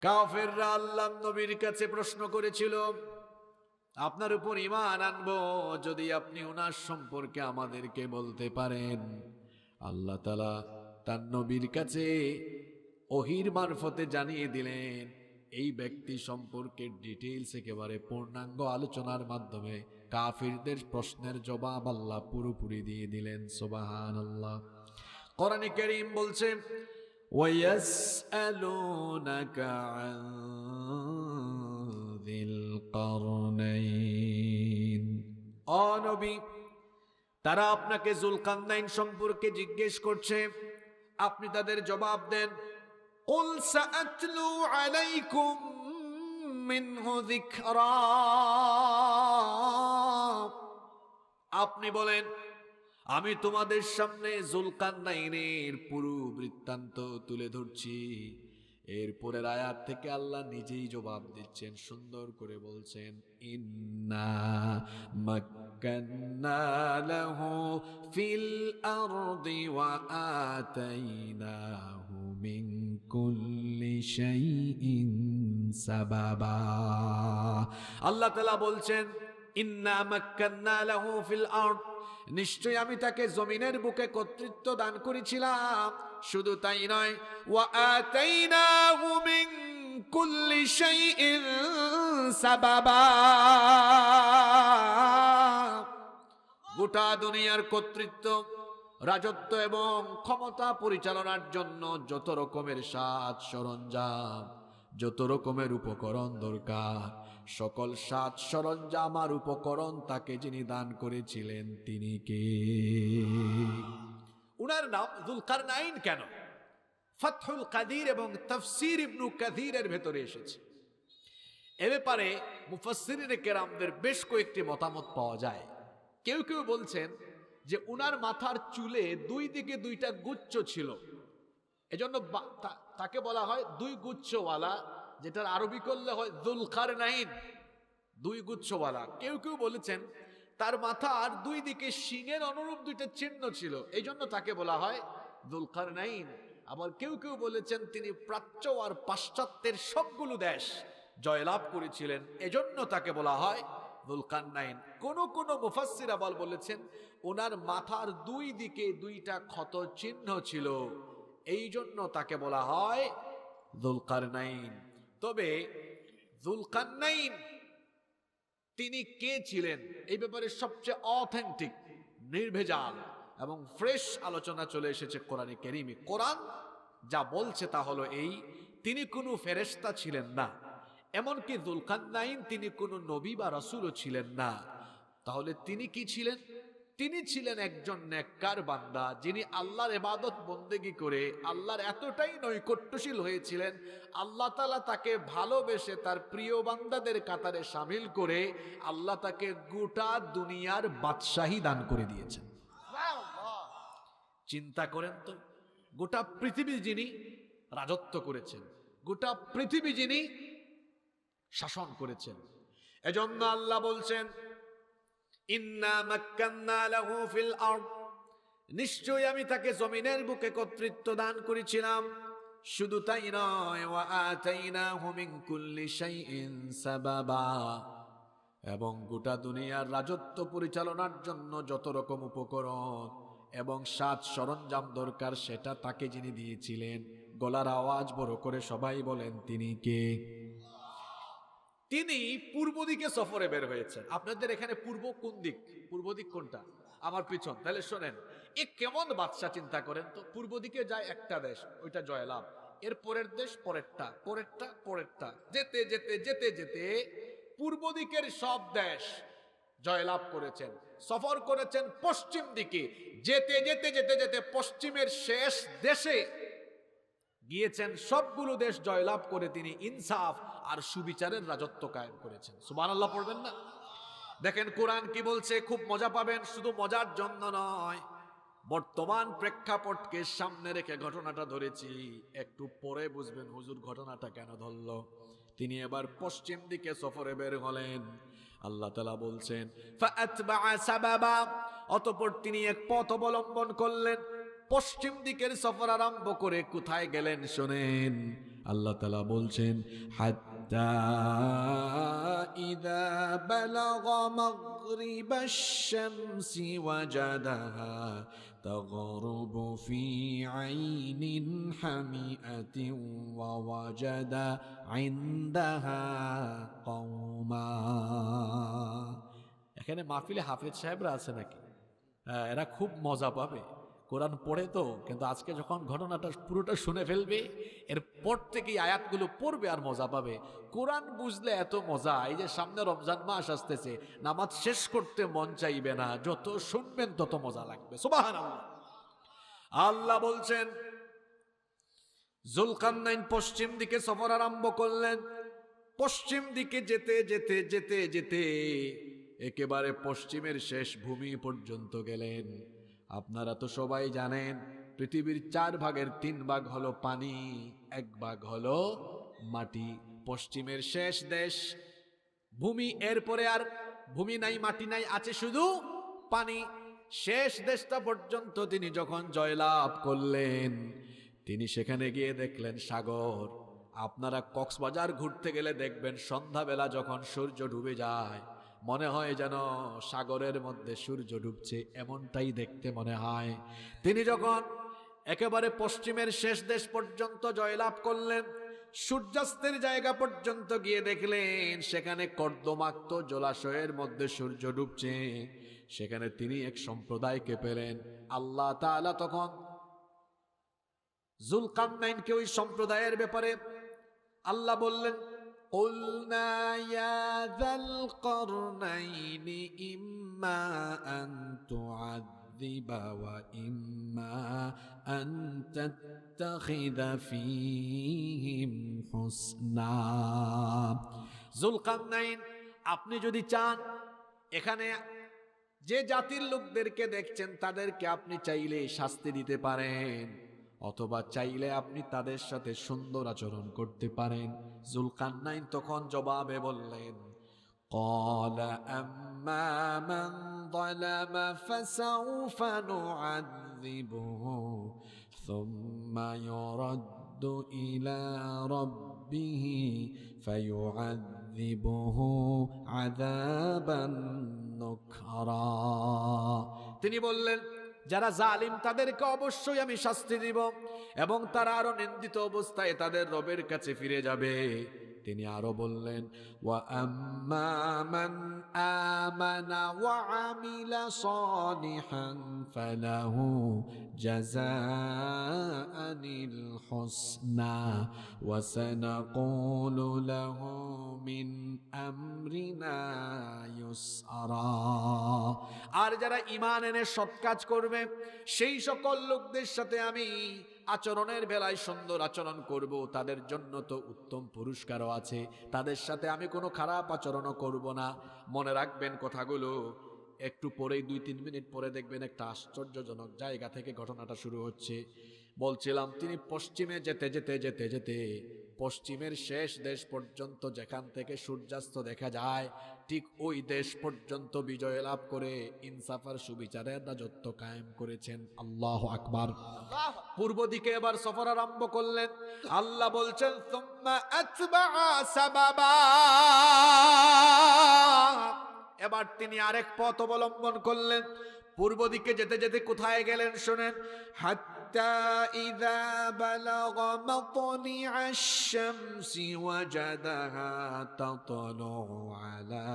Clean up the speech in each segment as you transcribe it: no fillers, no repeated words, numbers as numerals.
কাফেররা আল্লাহর নবীর কাছে প্রশ্ন করেছিল, আপনার উপর ঈমান আনবো যদি আপনি ওনার সম্পর্কে আমাদেরকে বলতে পারেন। আল্লাহ তাআলা তার নবীর কাছে ওহীর মারফতে জানিয়ে দিলেন এই ব্যক্তি সম্পর্কে ডিটেইলস একেবারে পূর্ণাঙ্গ আলোচনার মাধ্যমে কাফিরদের প্রশ্নের জবাব আল্লাহ পুরোপুরি দিয়ে দিলেন। সুবহানাল্লাহ। কোরআনে কারীম বলছে, وَيَسْأَلُونَكَ عَنْ ذِي الْقَرْنَيْنِ ও নবী, তারা আপনাকে যুলকারনাইন সম্পর্কে জিজ্ঞেস করছে, আপনি তাদের জবাব দেন, قُلْ سَأَتْلُو عَلَيْكُمْ مِنْهُ ذِكْرًا। আপনি বলেন, আমি তোমাদের সামনে যুলকারনাইনের পুরো বৃত্তান্ত তুলে ধরছি। এরপরের আয়াত থেকে আল্লাহ নিজেই জবাব দিচ্ছেন, সুন্দর করে বলছেন, ইন্না মাক্কান্না লাহু ফিল আরদি ওয়া আতাইনাহু মিন কুল্লি শাইইন সাবাবা। আল্লাহ তাআলা বলছেন, ইন্না মাক্কান্না লাহু ফিল আরদ, নিশ্চয় আমি তাকে জমিনের বুকে কর্তৃত্ব দান করেছিলাম। শুধু তাই নয়, ওয়া আতাইনাহু মিন কুল্লি শাইইন সাবাবা, গোটা দুনিয়ার কর্তৃত্ব, রাজত্ব এবং ক্ষমতা পরিচালনার জন্য যত রকমের সাজ সরঞ্জাম, যত রকমের উপকরণ দরকার, সকল সাজ সরঞ্জাম আর উপকরণ তাকে যিনি দান করেছিলেন তিনি কে? উনার নাম যুলকারনাইন কেন? ফাতহুল কাদির এবং তাফসীর ইবনু কাসীরের ভেতরে এসেছে। এ ব্যাপারে মুফাসসিরিনে কেরামদের বেশ কয়েকটি মতামত পাওয়া যায়। কেউ কেউ বলছেন যে উনার মাথার চুলে দুই দিকে দুইটা গুচ্ছ ছিল, এজন্য তাকে বলা হয় দুই গুচ্ছওয়ালা, যেটার আরবি করলে হয় যুলকারনাইন, দুই গুচ্ছওয়ালা। কেউ কেউ বলেছেন তার মাথার দুই দিকে শিঙের অনুরূপ দুইটা চিহ্ন ছিল, এই জন্য তাকে বলা হয় যুলকারনাইন। আবার কেউ কেউ বলেছেন তিনি প্রাচ্য আর পাশ্চাত্যের সবগুলো দেশ জয়লাভ করেছিলেন, এজন্য তাকে বলা হয় যুলকারনাইন। কোন কোন মুফাসসির আবার বলেছেন ওনার মাথার দুই দিকে দুইটা ক্ষত চিহ্ন ছিল, এই জন্য তাকে বলা হয় যুলকারনাইন। তবে যুলকারনাইন তিনি কে ছিলেন এই ব্যাপারে সবচেয়ে অথেন্টিক, নির্ভেজাল এবং ফ্রেশ আলোচনা চলে এসেছে কোরআনে কারীমে। কোরআন যা বলছে তা হলো এই, তিনি কোনো ফেরেশতা ছিলেন না, এমনকি যুলকারনাইন তিনি কোনো নবী বা রাসূলও ছিলেন না। তাহলে তিনি কি ছিলেন? তিনি ছিলেন একজন নেককার বান্দা, যিনি আল্লাহর ইবাদত বন্দেগী করে আল্লাহর এতটাই নৈকট্যশীল হয়েছিলেন, আল্লাহ তাআলা তাকে ভালোবেসে তার প্রিয় বান্দাদের কাতারে শামিল করে আল্লাহ তাকে গোটা দুনিয়ার বাদশাহী দান করে দিয়েছেন। চিন্তা করেন তো, গোটা পৃথিবী যিনি রাজত্ব করেছেন, গোটা পৃথিবী যিনি শাসন করেছেন। এজন্য আল্লাহ বলছেন, ইন্না মাক্কান্না লাহু ফিল আরদ, নিশ্চয় আমি তাকে জমিনের বুকে কর্তৃত্ব দান করেছিলাম। শুধু তাই নয়, ওয়া আতাইনাহু মিন কুল্লি শাইইন সাবাবা, এবং গোটা দুনিয়ার রাজত্ব পরিচালনার জন্য যত রকম উপকরণ এবং সাজ সরঞ্জাম দরকার সেটা তাকে যিনি দিয়েছিলেন। গলার আওয়াজ বড় করে সবাই বলেন, তিনি কে? তিনি পূর্ব দিকে সফরে বের হয়েছেন। আপনাদের এখানে পূর্ব কোন দিক? পূর্ব দিক কোনটা? আমার পিছন। তাহলে শোনেন, এ কেমন বাদশা চিন্তা করেন তো। পূর্ব দিকে যায় একটা দেশ, ওইটা জয়লাভ, এর পরের দেশ পরেরটা, পরেরটা পরেরটা, যেতে যেতে যেতে যেতে পূর্ব দিকের সব দেশ জয়লাভ করেছেন। সফর করেছেন পশ্চিম দিকে, যেতে যেতে যেতে যেতে পশ্চিমের শেষ দেশে গিয়েছেন। সবগুলো দেশ জয়লাভ করে তিনি ইনসাফ আর সুবিচারের রাজত্ব কায়েম করেছেন। সুবহানাল্লাহ পড়বেন না? দেখেন কোরআন কি বলছে, খুব মজা পাবেন। শুধু মজার জন্য নয়, বর্তমান প্রেক্ষাপটকে সামনে রেখে ঘটনাটা ধরেছি, একটু পরে বুঝবেন হুজুর ঘটনাটা কেন ধরল। তিনি এবার পশ্চিম দিকে সফরে বের হলেন। আল্লাহ তাআলা বলছেন, ফাআতবাআ সাবাবা, অতঃপর তিনি এক পথ অবলম্বন করলেন। পশ্চিম দিকের সফর আরম্ভ করে কোথায় গেলেন শোনেন। আল্লাহ তাআলা বলছেন হাত্তা ইযা বালাগা মাগরিবাশ শামসি ওয়াজাদাহা তাগরুবু ফি আইনিন হামিআতিন ওয়া ওয়াজাদা ইনদাহা কওমা। এখানে মাহফিলে হাফেজ সাহেবরা আছে নাকি? এরা খুব মজা পাবে, কোরআন পড়ে তো, কিন্তু আজকে যখন ঘটনাটা পুরোটা শুনে ফেলবে এরপর থেকেই আয়াতগুলো পড়বে আর মজা পাবে। কোরআন বুঝলে এত মজা, এই যে সামনে রমজান মাস আসতেছে, নামাজ শেষ করতে মন চাইবে না, যত শুনবেন তত মজা লাগবে। সুবহানাল্লাহ। আল্লাহ বলছেন যুলকারনাইন পশ্চিম দিকে সফর আরম্ভ করলেন। পশ্চিম দিকে যেতে যেতে যেতে যেতে একেবারে পশ্চিমের শেষ ভূমি পর্যন্ত গেলেন। আপনারা তো সবাই জানেন পৃথিবীর 4 ভাগের 3 ভাগ হলো পানি, 1 ভাগ হলো মাটি। পশ্চিমের শেষ দেশ ভূমি, এরপরে আর ভূমি নাই, মাটি নাই, আছে শুধু পানি। শেষ দেশটা পর্যন্ত তিনি যখন জয়লাভ করলেন, তিনি সেখানে গিয়ে দেখলেন সাগর। আপনারা কক্সবাজার ঘুরতে গেলে দেখবেন সন্ধ্যাবেলা যখন সূর্য ডুবে যায় মনে হয় যেন সাগরের মধ্যে সূর্য ডুবছে, এমনটাই দেখতে মনে হয়। তিনি যখন একেবারে পশ্চিমের শেষ দেশ পর্যন্ত জয়লাভ করলেন, সূর্যাস্তের জায়গা পর্যন্ত গিয়ে দেখলেন সেখানে কর্দমাক্ত জলাশয়ের মধ্যে সূর্য ডুবছে। সেখানে তিনি এক সম্প্রদায়কে পেলেন। আল্লাহ তাআলা তখন যুলকারনাইনকে ওই সম্প্রদায়ের ব্যাপারে আল্লাহ বললেন قُلْنَا يَا ذَا الْقَرْنَيْنِ إِمَّا أَن تُعَذِّبَ وَإِمَّا أَن تَتَّخِذَ فِيهِمْ حُسْنًا। যুলকারনাইন, আপনি যদি চান এখানে যে জাতির লোকদেরকে দেখছেন তাদেরকে আপনি চাইলে শাস্তি দিতে পারেন, অথবা চাইলে আপনি তাদের সাথে সুন্দর আচরণ করতে পারেন। যুলকারনাইন তখন জবাবে বললেন قال أما من ظلم فسوف نعذبه ثم يرد إلى ربه فيعذبه عذابا نكرا। তিনি বললেন যারা জালিম তাদেরকে অবশ্যই আমি শাস্তি দিব এবং তারা আরো নিন্দিত অবস্থায় তাদের রবের কাছে ফিরে যাবে। তিনি আরো বললেন ওয়া আম্মা মান আমানা ওয়া আমিলা সালিহান ফালাহু জাযাআনিল হুসনা ওয়া সানাকুলু লাহু মিন আমরিনা ইউসরা। আর যারা ঈমান এনে সৎ কাজ করবে সেই সকল লোকদের সাথে আমি আচরণের বেলায় সুন্দর আচরণ করব, তাদের জন্য তো উত্তম পুরস্কারও আছে, তাদের সাথে আমি কোনো খারাপ আচরণও করব না। মনে রাখবেন কথাগুলো, একটু পরেই 2-3 মিনিট পরে দেখবেন একটা আশ্চর্যজনক জায়গা থেকে ঘটনাটা শুরু হচ্ছে। বলছিলাম তিনি পশ্চিমে যেতে যেতে যেতে যেতে পশ্চিমের শেষ দেশ পর্যন্ত যেখান থেকে সূর্যাস্ত দেখা যায় ঠিক ওই দেশ পর্যন্ত বিজয় লাভ করে ইনসাফার সুবিচারের রাজত্ব কায়েম করেছেন। আল্লাহু আকবার। পূর্ব দিকে এবার সফর আরম্ভ করলেন। আল্লাহ বলছেন সুম্মা আতবাআ সাবাবা। এবার তিনি আরেক পথ অবলম্বন করলেন। পূর্ব দিকে যেতে যেতে কোথায় গেলেন শোনেন। হাত্তা ইযা বালাগা মাতলিআশ শামসি ওয়াজাদাহা তাতলু আলা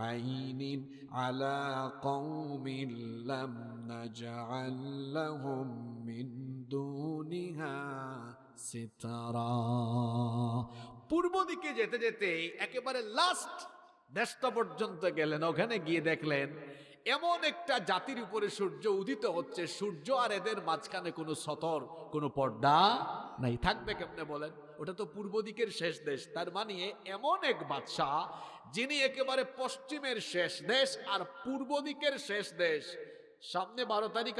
আইনিন আলা কওমিন লাম নাজআল লাহুম মিন দুনিহা সিতারা। পূর্ব দিকে যেতে যেতে একেবারে লাস্ট দেশটা পর্যন্ত গেলেন। ওখানে গিয়ে দেখলেন এমন একটা জাতির উপরে সূর্য উদিত হচ্ছে, সূর্য আর এদের মাঝখানে কোনো সতর, কোনো পর্দা নাই। থাকবে কেমনে বলেন? ওটা তো পূর্ব দিকের শেষ দেশ। তার মানে এমন এক বাদশাহ যিনি একেবারে পশ্চিমের শেষ দেশ আর পূর্ব দিকের শেষ দেশ। সামনে 12 তারিখ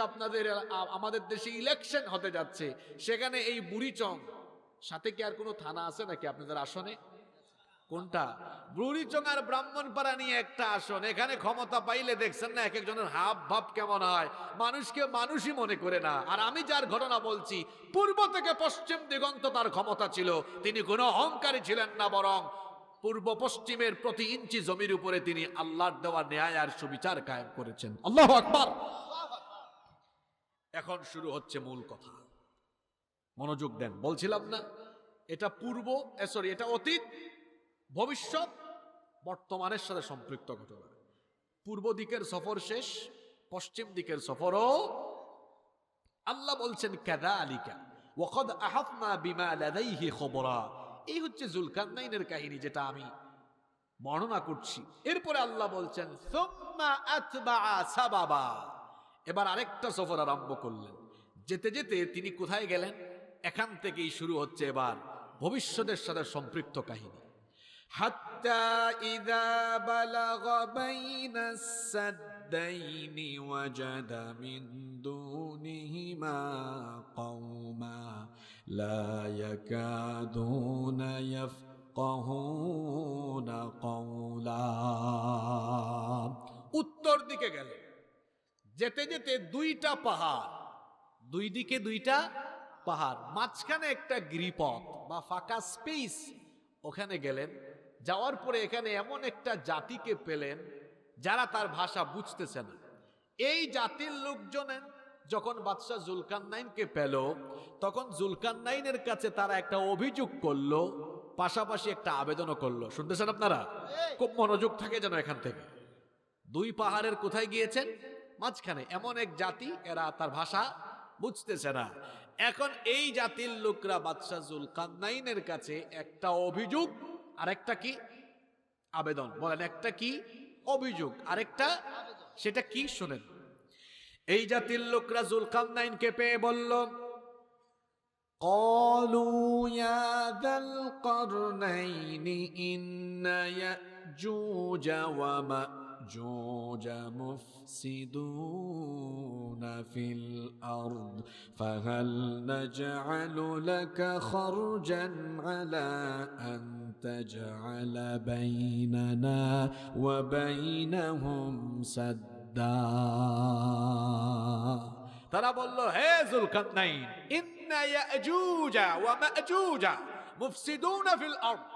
আমাদের দেশে ইলেকশন হতে যাচ্ছে, সেখানে এই বুড়িচং সাথে কি আর কোনো থানা আছে নাকি আপনাদের আসনে? কোনটা? বুড়িচঙ্গার ব্রাহ্মণপাড়া নিয়ে একটা আসন, এখানে ক্ষমতা পাইলে দেখছেন না এক একজনের হাব ভাব কেমন হয়, মানুষকে মানুষই মনে করে না। আর আমি যার ঘটনা বলছি, পূর্ব থেকে পশ্চিম দিগন্ত তার ক্ষমতা ছিল, তিনি কোনো অহংকারী ছিলেন না, বরং পূর্ব পশ্চিমের প্রতি ইঞ্চি জমির উপরে তিনি আল্লাহর দেওয়া ন্যায় আর সুবিচার কায়েম করেছেন। আল্লাহু আকবার। এখন শুরু হচ্ছে মূল কথা, মনোযোগ দেন। বলছিলাম না এটা এটা অতীত, ভবিষ্যৎ, বর্তমানের সাথে সম্পৃক্ত ঘটনা। পূর্ব দিকের সফর শেষ, পশ্চিম দিকের সফরও। আল্লাহ বলছেন কাযালিকা ওয়া ক্বাদ আহাতনা বিমা লাদাইহি খবরা। এই হচ্ছে যুলকারনাইনের কাহিনী যেটা আমি বর্ণনা করছি। এরপরে আল্লাহ বলছেন সুম্মা আতবাআ সাবাবা। এবার আরেকটা সফর আরম্ভ করলেন। যেতে যেতে তিনি কোথায় গেলেন? এখান থেকেই শুরু হচ্ছে এবার ভবিষ্যতের সাথে সম্পৃক্ত কাহিনী। হাত্তা ইযা বালাগা বাইনাস সাদ্দাইনি ওয়াজাদা মিন দুনিহিমা কওমা লা ইয়াকাদুনা ইয়াফকাহুনা কওলা। উত্তর দিকে গেলেন। যেতে যেতে দুইটা পাহাড়, দুই দিকে দুইটা পাহাড়, মাঝখানে একটা গিরিপথ বা ফাঁকা স্পেস, ওখানে গেলেন। যাওয়ার পরে এখানে এমন একটা জাতিকে পেলেন যারা তার ভাষা বুঝতেছে না। এই জাতির লোকজনের যখন বাদশাহ জুলকারনাইনকে পেল, তখন জুলকারনাইনের কাছে তারা একটা অভিযোগ করলো, পাশাপাশি একটা আবেদনও করলো। শুনতেছেন আপনারা? খুব মনোযোগ থাকে যেন এখান থেকে। দুই পাহাড়ের কোথায় গিয়েছেন? মাঝখানে এমন এক জাতি, এরা তার ভাষা বুঝতেছে না। এখন এই জাতির লোকরা বাদশাহ জুলকারনাইনের কাছে একটা অভিযোগ আর একটা কি আবেদন। বলেন, একটা কি অভিযোগ আরেকটা সেটা কি? শুনেন। এই জাতির লোকরা জুলকারনাইনকে পেয়ে বলল, قالوا يا ذا القرنين إن يأجوج ومأجوج مفسدون في الأرض فهل نجعل لك خرجا على أن تجعل بيننا وبينهم سدا। তারা বলল, হে জুলকারনাইন, ইন্না ইয়াজুজা ওয়া মাজুজা মুফসিদুনা ফিল আরদ।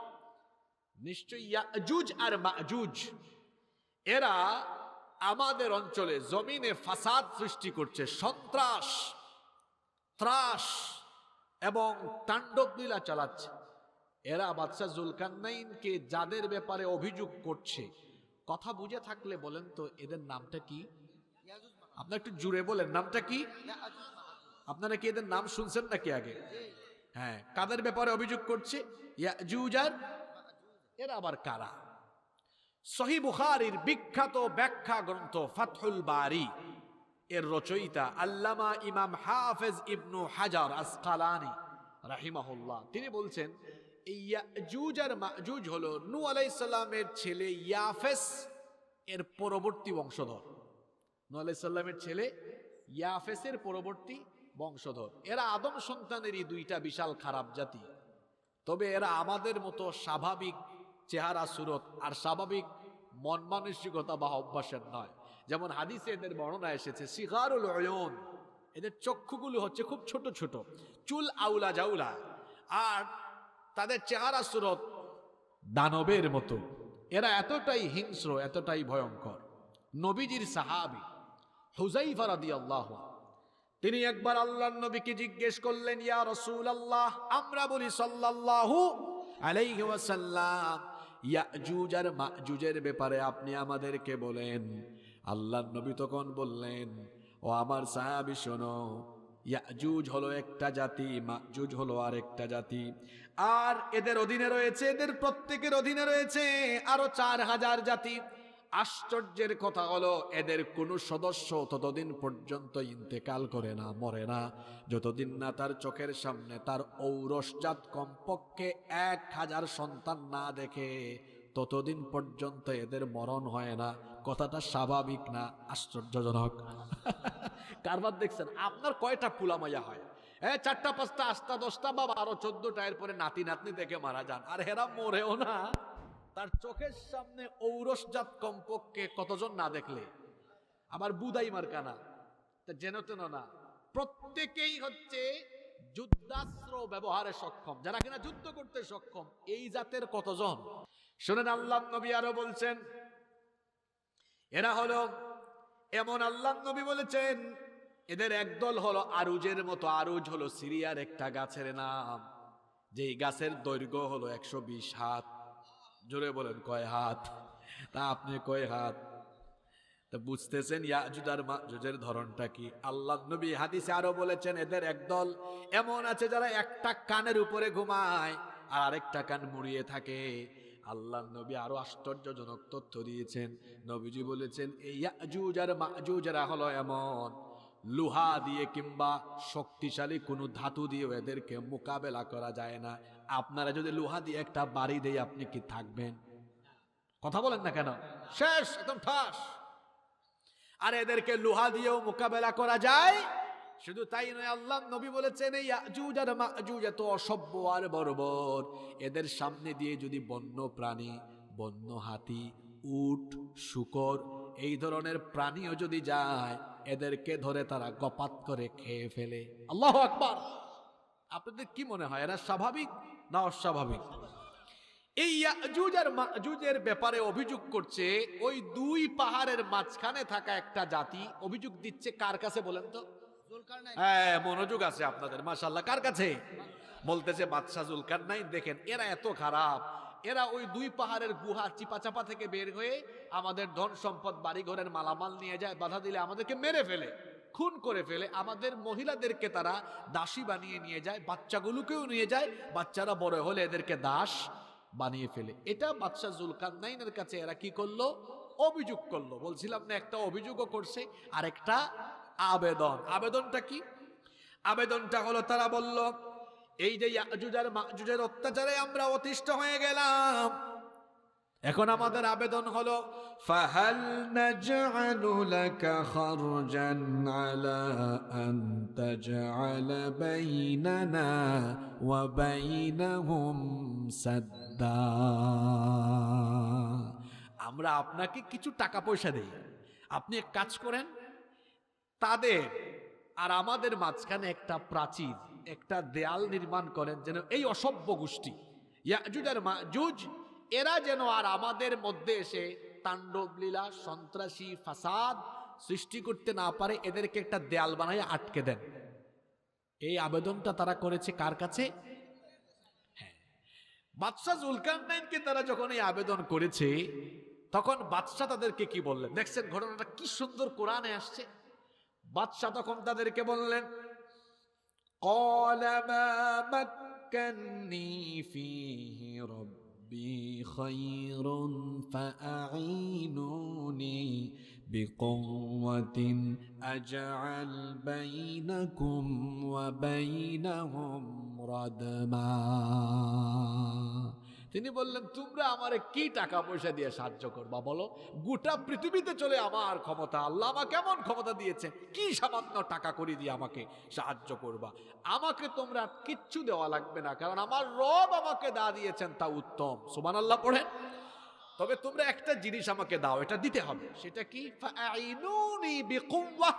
নিশ্চয়ই ইয়াজুজ আর মাজুজ এরা আমাদের অঞ্চলে জমিনে ফাসাদ সৃষ্টি করছে, সন্ত্রাস, ত্রাস এবং তাণ্ডব লীলা চালাচ্ছে। এরা বাদশাহ জুলকারনাইনকে যাদের ব্যাপারে অভিযোগ করছে, কথা বুঝে থাকলে বলেন তো এদের নামটা কি? আপনারা একটু জুড়ে বলেন, নামটা কি? আপনারা কি এদের নাম শুনছেন নাকি আগে? হ্যাঁ, কাদের ব্যাপারে অভিযোগ করছে? ইয়াজুজ আর এরা আবার কারা? সহিহ বুখারীর বিখ্যাত ব্যাখ্যা গ্রন্থ ফাতহুল বারী এর রচয়িতা আল্লামা ইমাম হাফেজ ইবনু হাজার আসকালানি রাহিমাহুল্লাহ, তিনি বলছেন এই ইয়াজুজ আর মাজুজ হলো নূহ আলাইহিস সালামের ছেলে ইয়াফেস এর পরবর্তী বংশধর। নূহ আলাইহিস সালামের ছেলে ইয়াফেসের পরবর্তী বংশধর। এরা আদম সন্তানেরই দুইটা বিশাল খারাপ জাতি। তবে এরা আমাদের মতো স্বাভাবিক চেহারা সুরত আর স্বাভাবিক মন মানসিকতা বা অভ্যাসের নয়। যেমন হাদিসে এদের বর্ণনা এসেছে সিগারুল উয়ুন, এদের চক্ষুগুলো হচ্ছে খুব ছোট ছোট, চুল আউলা জাউলা, আর তাদের চেহারা সুরত দানবের মতো। এরা এতটাই হিংস্র, এতটাই ভয়ঙ্কর। নবীজির সাহাবী হুযায়ফা রাদিয়াল্লাহু, তিনি একবার আল্লাহর নবীকে জিজ্ঞেস করলেন, ইয়া রাসূলুল্লাহ, আমরা বলি সাল্লাল্লাহু আলাইহি ওয়াসাল্লাম, ইয়াজুজ আর মাজুজের ব্যাপারে আপনি আমাদেরকে বলেন। আল্লাহর নবী তখন বললেন, ও আমার সাহাবী শোনো, ইয়াজুজ হলো একটা জাতি, মাজুজ হলো আরেকটা জাতি, আর এদের অধীনে রয়েছে, এদের প্রত্যেকের অধীনে রয়েছে আরো 4000 জাতি। আশ্চর্যের কথা হলো এদের কোনো সদস্য ততদিন পর্যন্ত ইন্তেকাল করে না, মরে না, যতদিন না তার চোখের সামনে তার ঔরসজাত কমপক্ষে 1000 সন্তান না দেখে, ততদিন পর্যন্ত এদের মরণ হয় না। কথাটা স্বাভাবিক না আশ্চর্যজনক? কারবার দেখছেন? আপনার কয়টা পুলামাইয়া হয়? 4টা 5টা 8টা 10টা বা 12 14টা, এরপরে নাতি নাতনি দেখে মারা যান, আর হেরা মরেও না। তার চোখের সামনে ঔরসজাত কমপক্ষে কতজন না দেখলে, আবার বুদাই মার্কানা, তা যেন তেন না, প্রত্যেকেই হচ্ছে যুদ্ধাস্ত্র ব্যবহারে সক্ষম, যারা কিনা যুদ্ধ করতে সক্ষম, এই জাতের কতজন। শুনেন, আল্লাহ নবী আরো বলছেন, এরা হলো এমন, আল্লাহ নবী বলেছেন এদের একদল হলো আরুজের মতো। আরুজ হলো সিরিয়ার একটা গাছের নাম, যেই গাছের দৈর্ঘ্য হলো 120 হাত। জোরে বলেন কয় হাত? তা আপনি কয় হাত? তা বুঝতেছেন ইয়াজুজ আর মাজুজের ধরনটা কি। আল্লাহ নবী হাদিসে আরো বলেছেন এদের একদল এমন আছে যারা একটা কানের উপরে ঘুমায় আর আরেকটা কান মুড়িয়ে থাকে। আল্লাহ নবী আরো আশ্চর্যজনক তথ্য দিয়েছেন। নবীজি বলেছেন এই ইয়াজুজ আর মাজুজরা হলো এমন, লোহা দিয়ে কিংবা শক্তিশালী কোনো ধাতু দিয়ে এদেরকে মোকাবেলা করা যায় না। আপনারা যদি লোহা দিয়ে একটা বাড়ি দেয়, আপনি কি থাকবেন? কথা বলেন না কেন? শেষ, একদম ঠাস। আর এদেরকে লোহা দিয়েও মোকাবেলা করা যায়। শুধু তাই নয়, আল্লাহ নবী বলেছেন এই ইয়াজুজ আর মাজুজ এত অসভ্য আর বর্বর, এদের সামনে দিয়ে যদি বন্য প্রাণী, বন্য হাতি, উট, শূকর এই ধরনের প্রাণীও যদি যায়, এদেরকে ধরে তারা গপাত করে খেয়ে ফেলে। আল্লাহু আকবার। আপনাদের কি মনে হয় এরা স্বাভাবিক না অস্বাভাবিক? এই ইয়াজুজ আর মাজুজের ব্যাপারে অভিযোগ করছে ওই দুই পাহাড়ের মাঝখানে থাকা একটা জাতি। অভিযোগ দিচ্ছে কার কাছে বলেন তো? হ্যাঁ, মনোযোগ আছে আপনাদের, মাশাআল্লাহ। কার কাছে? বলতেছে বাদশাহ জুলকারনাইন। দেখেন এরা এত খারাপ, এরা ওই দুই পাহাড়ের গুহা চিপাচাপা থেকে বের হয়ে আমাদের ধন সম্পদ বাড়ি ঘরের মালামাল নিয়ে যায়, বাধা দিলে আমাদেরকে মেরে ফেলে, খুন করে ফেলে। আমাদের মহিলাদেরকে তারা দাসী বানিয়ে নিয়ে যায়, বাচ্চাগুলোকেও নিয়ে যায়, বাচ্চারা বড় হলে এদেরকে দাস বানিয়ে ফেলে। এটা বাদশাহ জুলকারনাইনের কাছে এরা কি করলো? অভিযোগ করলো। বলছিলাম না, একটা অভিযোগও করছে আর একটা আবেদন। আবেদনটা কি? আবেদনটা হলো তারা বলল এই যে ইয়াজুজ আর মাজুজের অত্যাচারে আমরা অতিষ্ঠ হয়ে গেলাম, এখন আমাদের আবেদন হলো ফাহাল নাজআলু লাকা খারজান আলা আন তাজআলা বাইনানা ওয়া বাইনাহুম সাদ্দা। আমরা আপনাকে কিছু টাকা পয়সা দেই, আপনি এক কাজ করেন, তাদের আর আমাদের মাঝখানে একটা প্রাচীর, একটা দেয়াল নির্মাণ করেন, যেন এই অসভ্য গোষ্ঠী ইয়াজুজ আর মাজুজ এরা যেন আর আমাদের মধ্যে এসে তাণ্ডব লীলা, সন্ত্রাসী, ফাসাদ সৃষ্টি করতে না পারে। এদেরকে একটা দেয়াল বানায় আটকে দেন। এই আবেদনটা তারা করেছে কার কাছে? হ্যাঁ, বাদশাহ জুলকারনাইনকে তারা যখন এই আবেদন করেছে, তখন বাদশাহ তাদেরকে কি বললেন? দেখছেন ঘটনাটা কি সুন্দর কোরআনে আসছে। বাদশাহ তখন তাদেরকে বললেন ক্বালা মা মাক্কান্নী ফীহি রাব্বী খায়রুন ফাআঈনুনি বিকুওয়াতিন আজআল বাইনাকুম ওয়া বাইনাহুম রাদমা। তিনি বললেন তোমরা আমারে কি টাকা পয়সা দিয়ে সাহায্য করবা বলো? গোটা পৃথিবীতে চলে আমার ক্ষমতা, আল্লাহ আমাকে কেমন ক্ষমতা দিয়েছে, কি সামান্য টাকা করে দিয়ে আমাকে সাহায্য করবা? আমাকে তোমরা কিচ্ছু দেওয়া লাগবে না, কারণ আমার রব আমাকে দা দিয়েছেন তা উত্তম। সুবহানাল্লাহ পড়েন। তবে তোমরা একটা জিনিস আমাকে দাও, এটা দিতে হবে। সেটা কি? ফাআইনুনি বিকুওয়াহ,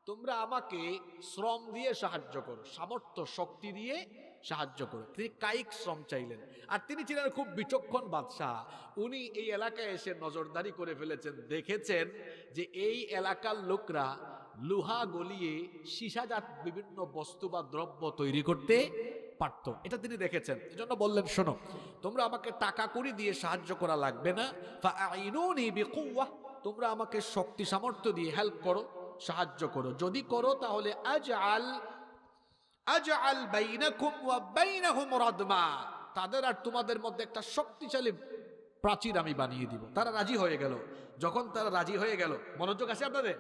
তোমরা আমাকে শ্রম দিয়ে সাহায্য করো, সামর্থ্য শক্তি দিয়ে সাহায্য করো। তিনি কায়িক শ্রম চাইলেন। আর তিনি ছিলেন খুব বিচক্ষণ বাদশাহ। উনি এই এলাকায় এসে নজরদারি করে ফেলেছেন, দেখেছেন যে এই এলাকার লোকরা লোহা গলিয়ে সীসাজাত বিভিন্ন বস্তু বা দ্রব্য তৈরি করতে পারত। এটা তিনি দেখেছেন, এজন্য বললেন শোনো, তোমরা আমাকে টাকা কড়ি দিয়ে সাহায্য করা লাগবে না, ফাআইনুনি বিকুওয়াহ, তোমরা আমাকে শক্তি সামর্থ্য দিয়ে হেল্প করো, সাহায্য করো। যদি করো তাহলে আজআল বাইনাকুম ওয়া বাইনাহুম রাদমা, তাদের আর তোমাদের মধ্যে একটা শক্তিশালী প্রাচীর আমি বানিয়ে দিব। তারা রাজি হয়ে গেল। যখন তারা রাজি হয়ে গেল, মনোযোগ আছে আপনাদের?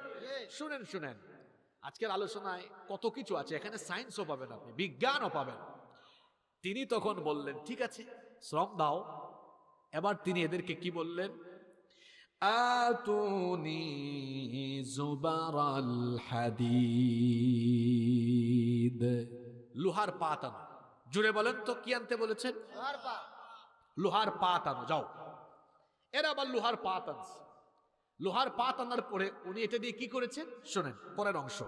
শুনেন শুনেন, আজকের আলোচনায় কত কিছু আছে, এখানে সায়েন্সও পাবেন, আপনি বিজ্ঞানও পাবেন। তিনি তখন বললেন ঠিক আছে, শ্রম দাও। এবার তিনি এদেরকে কি বললেন? আতুনি জুবারাল হাদিদ, লোহার পাত আনো। জুড়ে বলেন তো কি আনতে বলেছেন? লোহার পাত আনো, যাও। এরা আবার লোহার পাত আনছে। লোহার পাত আনার পরে উনি এটা দিয়ে কি করেছেন শোনেন পরের অংশ।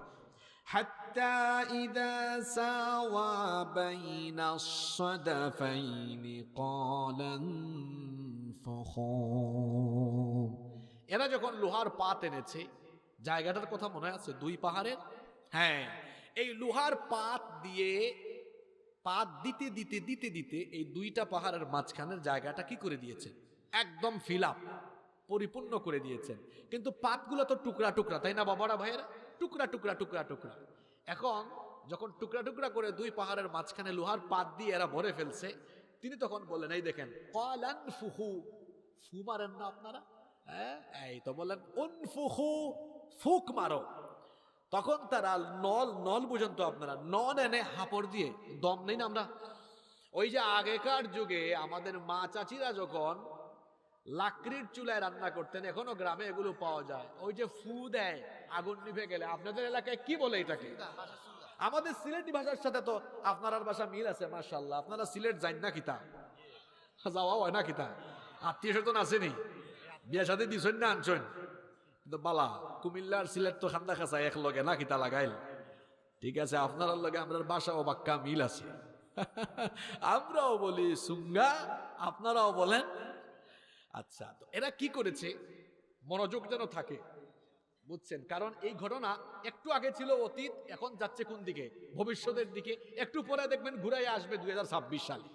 حتى إذا ساوى بين الصدفين قال انفخوا। এরা যখন লোহার পাত এনেছে, জায়গাটার কথা মনে আছে দুই পাহাড়ের, হ্যাঁ, এই লোহার পাত দিয়ে পাত দিতে দিতে দিতে দিতে এই দুইটা পাহাড়ের মাঝখানের জায়গাটা কি করে দিয়েছেন, একদম ফিল আপ, পরিপূর্ণ করে দিয়েছেন। কিন্তু পাতগুলো তো টুকরা টুকরা, তাই না বাবারা ভাইয়েরা, টুকরা টুকরা টুকরা টুকরা। এখন যখন টুকরা টুকরা করে দুই পাহাড়ের মাঝখানে লোহার পাত দিয়ে এরা ভরে ফেলছে, তিনি তখন বললেন এই দেখেন ক্বালান ফুহু, ফু মারেন না আপনারা, হ্যাঁ এই তো বললেন উনফুহু, ফুক মারো। তখন তারা নল বুঝেন তো আপনারা, নল এনে হাঁপড় দিয়ে, দম নেই না আমরা, ওই যে আগেকার যুগে আমাদের মা চাচিরা যখন লাকড়ির চুলায় রান্না করতেন, এখনো গ্রামে এগুলো পাওয়া যায়, ওই যে ফু দেয় আগুন নিভে গেলে। আপনাদের এলাকায় কি বলে এটাকে? আমাদের সিলেটি ভাষার সাথে তো আপনার ভাষা মিল আছে মাশাআল্লাহ। আপনারা সিলেট যান না কিতা, যাওয়া হয় না কিতা, আত্মীয় স্বজন আসেনি, বিয়া সাথে দিছেন না আনছেন, কিন্তু বালা কুমিল্লার সিলেট তো খান্দা খাসা এক লগে না কিতা লাগাইল। ঠিক আছে, আপনার লগে আমরা বাসা ও বাক্কা মিল আছে, আমরাও বলি সুঙ্গা, আপনারাও বলেন। আচ্ছা, তো এরা কি করেছে, মনোযোগ যেন থাকে, বুঝছেন? কারণ এই ঘটনা একটু আগে ছিল অতীত, এখন যাচ্ছে কোন দিকে, ভবিষ্যতের দিকে। একটু পরে দেখবেন ঘুরাই আসবে 2026 সালে।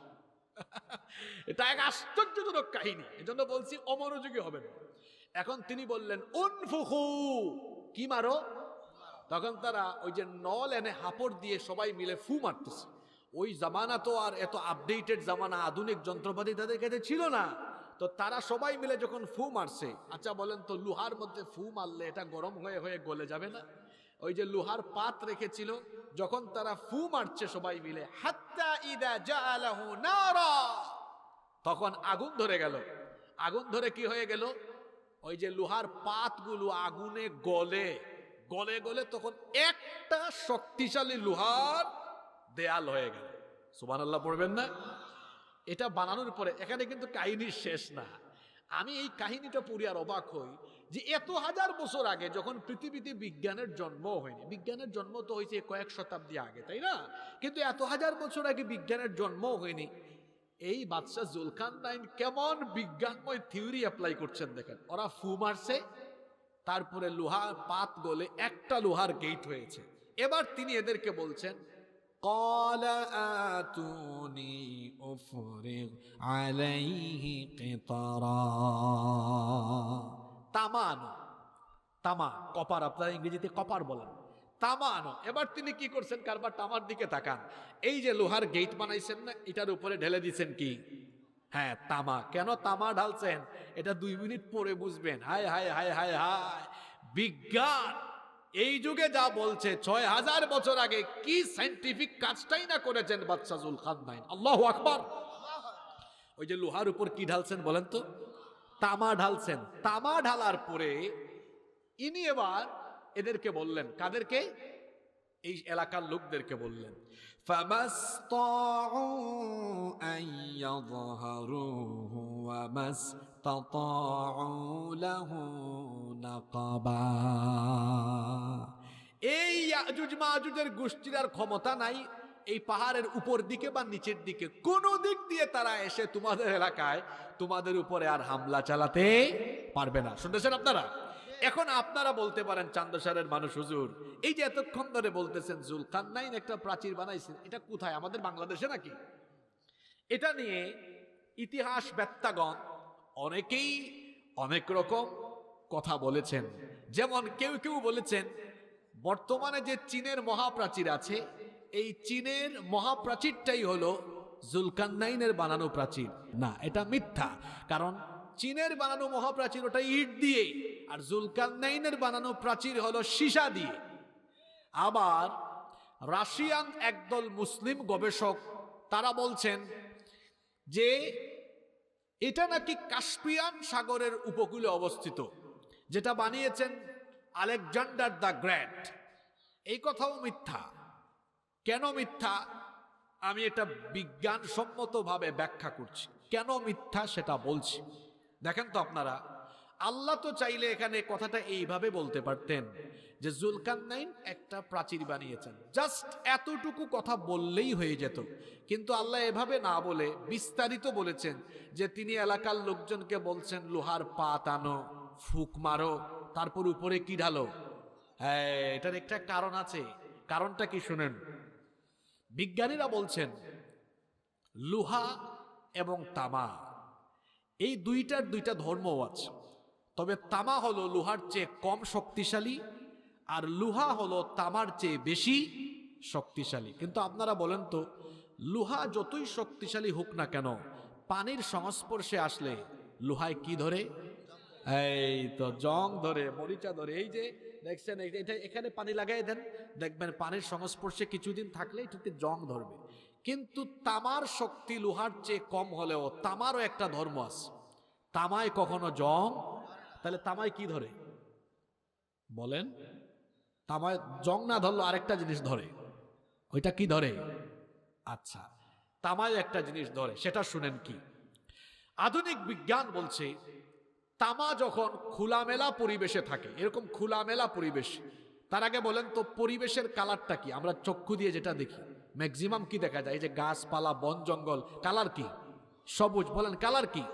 এটা এক আশ্চর্যজনক কাহিনী, এজন্য বলছি অমনোযোগী হবেন। এখন তিনি বললেন উনফুখু, কি মারো? তখন তারা ওই যে নল এনে হাঁপড় দিয়ে সবাই মিলে ফু মারতেছে। ওই জামানা তো আর এত আপডেটেড জামানা, আধুনিক যন্ত্রপাতি তাদের কাছে ছিল না। তো তারা সবাই মিলে যখন ফু মারছে, আচ্ছা বলেন তো লোহার মধ্যে ফু মারলে এটা গরম হয়ে হয়ে গলে যাবে না? ওই যে লোহার পাত রেখেছিল, যখন তারা ফু মারছে সবাই মিলে, হাত্তা ইদা জাআলাহু নারা, তখন আগুন ধরে গেল। আগুন ধরে কি হয়ে গেল, ওই যে লোহার পাতগুলো আগুনে গলে গলে গলে তখন একটা শক্তিশালী লোহার দেয়াল হয়ে গেল। সুবহানাল্লাহ পড়বেন না? এটা বানানোর পরে, এখানে কিন্তু কাহিনীর শেষ না। আমি এই কাহিনীটা পড়ে আর অবাক হই যে এত হাজার বছর আগে যখন পৃথিবীতে বিজ্ঞানের জন্ম হয়নি, বিজ্ঞানের জন্ম তো হয়েছে কয়েক শতাব্দী আগে, তাই না? কিন্তু এত হাজার বছর আগে বিজ্ঞানের জন্ম হয়নি, এই বাদশাহ জুলকারনাইন কেমন বিজ্ঞানময় থিওরি অ্যাপ্লাই করছেন দেখেন। ওরা ফু মারছে, তারপরে লোহার পাত গলে একটা লোহার গেট হয়েছে। এবার তিনি এদেরকে বলছেন قال آتوني أفرغ عليه قطرا। তামানো, তামা কপার, আপনারা ইংরেজিতে কপার বলেন, তামানো। এবার তিনি কি করছেন, কারবার তামার দিকে তাকান, এই যে লোহার গেট বানাইছেন না, এটার উপরে ঢেলে দিচ্ছেন কি, হ্যাঁ তামা। কেন তামা ঢালছেন এটা 2 মিনিট পরে বুঝবেন। হায় হায় হায় হায় হায়, বিজ্ঞান এই যুগে যা বলছে, 6000 বছর আগে কি সায়েন্টিফিক কাজটাই না করেছেন বাদশাহ জুলকারনাইন। আল্লাহু আকবার। ওই যে লোহার উপর কি ঢালছেন বলেন তো, তামা ঢালছেন। তামা ঢালার পরে ইনি এবার এদেরকে বললেন, কাদেরকে? এই এলাকার লোকদেরকে বললেন, ফামাসতাউ আন ইয়াযহারুহু ওয়া মাসতাতাউ লাহু নাকাবা। এই ইয়াজুজ মাজুজের গোষ্ঠীর আর ক্ষমতা নাই এই পাহাড়ের উপর দিকে বা নিচের দিকে কোন দিক দিয়ে তারা এসে তোমাদের এলাকায় তোমাদের উপরে আর হামলা চালাতে পারবে না। শুনতেছেন আপনারা? এখন আপনারা বলতে পারেন, চান্দশারের মানুষ হুজুর, এই যে এতক্ষণ ধরে বলতেছেন জুলকারনাইন একটা প্রাচীর বানাইছেন, এটা কোথায়, আমাদের বাংলাদেশে নাকি? এটা নিয়ে ইতিহাস বেত্তাগণ অনেকেই অনেক রকম কথা বলেছেন। যেমন কেউ কেউ বলেছেন বর্তমানে যে চীনের মহাপ্রাচীর আছে, এই চীনের মহাপ্রাচীরটাই হলো জুলকারনাইনের বানানো প্রাচীর। না, এটা মিথ্যা। কারণ চীনের বানানো মহাপ্রাচীর ওটা ইট দিয়ে, আর জুলকারনাইনের বানানো প্রাচীর হলো সীসা দিয়ে। আবার রাশিয়ান একদল মুসলিম গবেষক তারা বলছেন যে এটা নাকি কাস্পিয়ান সাগরের উপকূলে অবস্থিত, যেটা বানিয়েছেন আলেকজান্ডার দ্য গ্রেট। এই কথাও মিথ্যা। কেন মিথ্যা আমি এটা বিজ্ঞানসম্মতভাবে ব্যাখ্যা করছি, কেন মিথ্যা সেটা বলছি। দেখেন তো আপনারা, আল্লাহ তো চাইলে এখানে কথাটা এইভাবে বলতে পারতেন যে জুলকারনাইন একটা প্রাচীর বানিয়েছেন, জাস্ট এতটুকু কথা বললেই হয়ে যেত। কিন্তু আল্লাহ এভাবে না বলে বিস্তারিত বলেছেন যে তিনি এলাকার লোকজনকে বলছেন লোহার পাত আনো, ফুক মারো, তারপর উপরে কি ঢালো। হ্যাঁ, এটার একটা কারণ আছে। কারণটা কি শুনেন। বিজ্ঞানীরা বলছেন লোহা এবং তামা এই দুইটার দুইটা ধর্মও আছে। তবে তামা হলো লোহার চেয়ে কম শক্তিশালী, আর লোহা হলো তামার চেয়ে বেশি শক্তিশালী। কিন্তু আপনারা বলেন তো, লোহা যতই শক্তিশালী হোক না কেন, পানির সংস্পর্শে আসলে লোহায় কি ধরে? এই তো জং ধরে, মরিচা ধরে। এই যে দেখছেন, এটা এখানে পানি লাগাই দেন, দেখবেন পানির সংস্পর্শে কিছুদিন থাকলে এটাতে জং ধরবে। কিন্তু তামার শক্তি লোহার চেয়ে কম হলেও তামারও একটা ধর্ম আছে, তামায় কখনো জং। তাহলে তামায় কি ধরে বলেন? তামায় জং না ধরলো আরেকটা জিনিস ধরে, ওইটা কি ধরে? আচ্ছা, তামায় একটা জিনিস ধরে, সেটা শুনেন কি। আধুনিক বিজ্ঞান বলছে তামা যখন খোলামেলা পরিবেশে থাকে, এরকম খোলামেলা পরিবেশ, তার আগে বলেন তো পরিবেশের কালারটা কি? আমরা চক্ষু দিয়ে যেটা দেখি ম্যাক্সিমাম কি দেখা যায়? এই যে গাছপালা, বন জঙ্গল, কালার কি? সবুজ। বলেন কালার কি?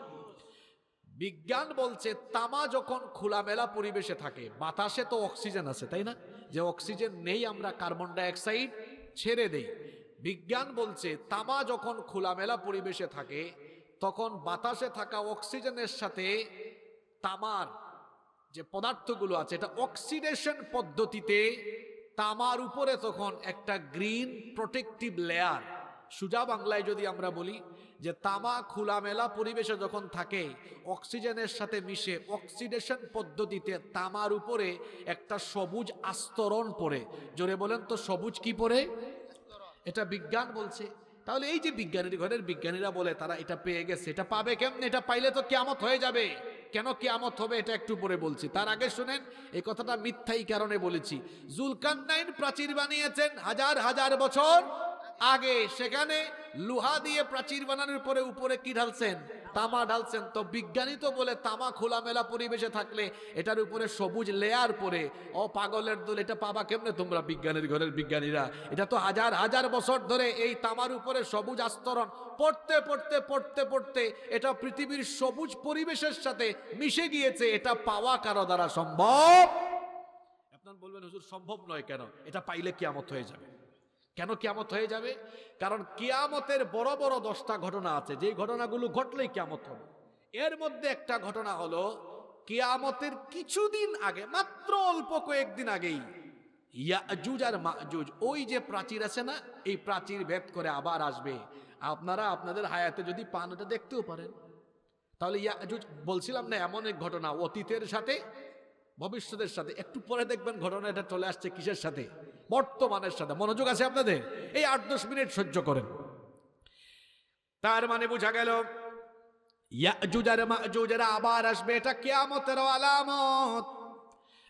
বিজ্ঞান বলছে তামা যখন খোলামেলা পরিবেশে থাকে, বাতাসে তো অক্সিজেন আছে, তাই না? যে অক্সিজেন নেই, আমরা কার্বন ডাই অক্সাইড ছেড়ে দেই। বিজ্ঞান বলছে তামা যখন খোলামেলা পরিবেশে থাকে, তখন বাতাসে থাকা অক্সিজেনের সাথে তামার যে পদার্থগুলো আছে, এটা অক্সিডেশন পদ্ধতিতে তামার উপরে তখন একটা গ্রিন প্রোটেক্টিভ লেয়ার, সোজা বাংলায় যদি আমরা বলি যে তামা খোলামেলা পরিবেশে যখন থাকে, অক্সিজেনের সাথে মিশে অক্সিডেশন পদ্ধতিতে তামার উপরে একটা সবুজ আস্তরণ পড়ে। জোরে বলেন তো, সবুজ কি পড়ে? এটা বিজ্ঞান বলছে। তাহলে এই যে বিজ্ঞানীর ঘরের বিজ্ঞানীরা বলে তারা এটা পেয়ে গেছে, এটা পাবে কেমনে? এটা পাইলে তো কিয়ামত হয়ে যাবে। কেন কিয়ামত হবে এটা একটু পরে বলছি, তার আগে শুনেন এই কথাটা মিথ্যাই কারণে বলেছি। জুলকারনাইন প্রাচীর বানিয়েছেন হাজার হাজার বছর আগে, সেখানে লোহা দিয়ে প্রাচীর বানানোর পরে উপরে কি ঢালছেন? তামা ঢালছেন। তো বিজ্ঞানী তো বলে তামা খোলামেলা পরিবেশে থাকলে এটার উপরে সবুজ লেয়ার পরে। ও পাগলের দল, এটা পাবা কেমনে তোমরা বিজ্ঞানীর ঘরের বিজ্ঞানীরা? এটা তো হাজার হাজার বছর ধরে এই তামার উপরে সবুজ আস্তরণ পড়তে পড়তে পড়তে পড়তে এটা পৃথিবীর সবুজ পরিবেশের সাথে মিশে গিয়েছে। এটা পাওয়া কারো দ্বারা সম্ভব? আপনারা বলবেন হুজুর সম্ভব নয় কেন? এটা পাইলে কিয়ামত হয়ে যাবে। কেন কিয়ামত হয়ে যাবে? কারণ কিয়ামতের বড় বড় 10টা ঘটনা আছে, যে ঘটনাগুলো ঘটলেই কিয়ামত হবে। এর মধ্যে একটা ঘটনা হলো কিয়ামতের কিছুদিন আগে, মাত্র অল্প কয়েকদিন আগেই ইয়াজুজ আর মাজুজ, ওই যে প্রাচীর আছে না, এই প্রাচীর ভেদ করে আবার আসবে। আপনারা আপনাদের হায়াতে যদি পান, এটা দেখতেও পারেন। তাহলে ইয়াজুজ, বলছিলাম না এমন এক ঘটনা অতীতের সাথে ভবিষ্যতের সাথে, একটু পরে দেখবেন ঘটনা এটা চলে আসছে কিসের সাথে? বর্তমানের সাথে। মনোযোগ আছে আপনাদের? এই 8-10 মিনিট সহ্য করেন। তার মানে বোঝা গেল ইয়াজুজ আর মাজুজেরা আবার আসবে, এটা কিয়ামতের আলামত।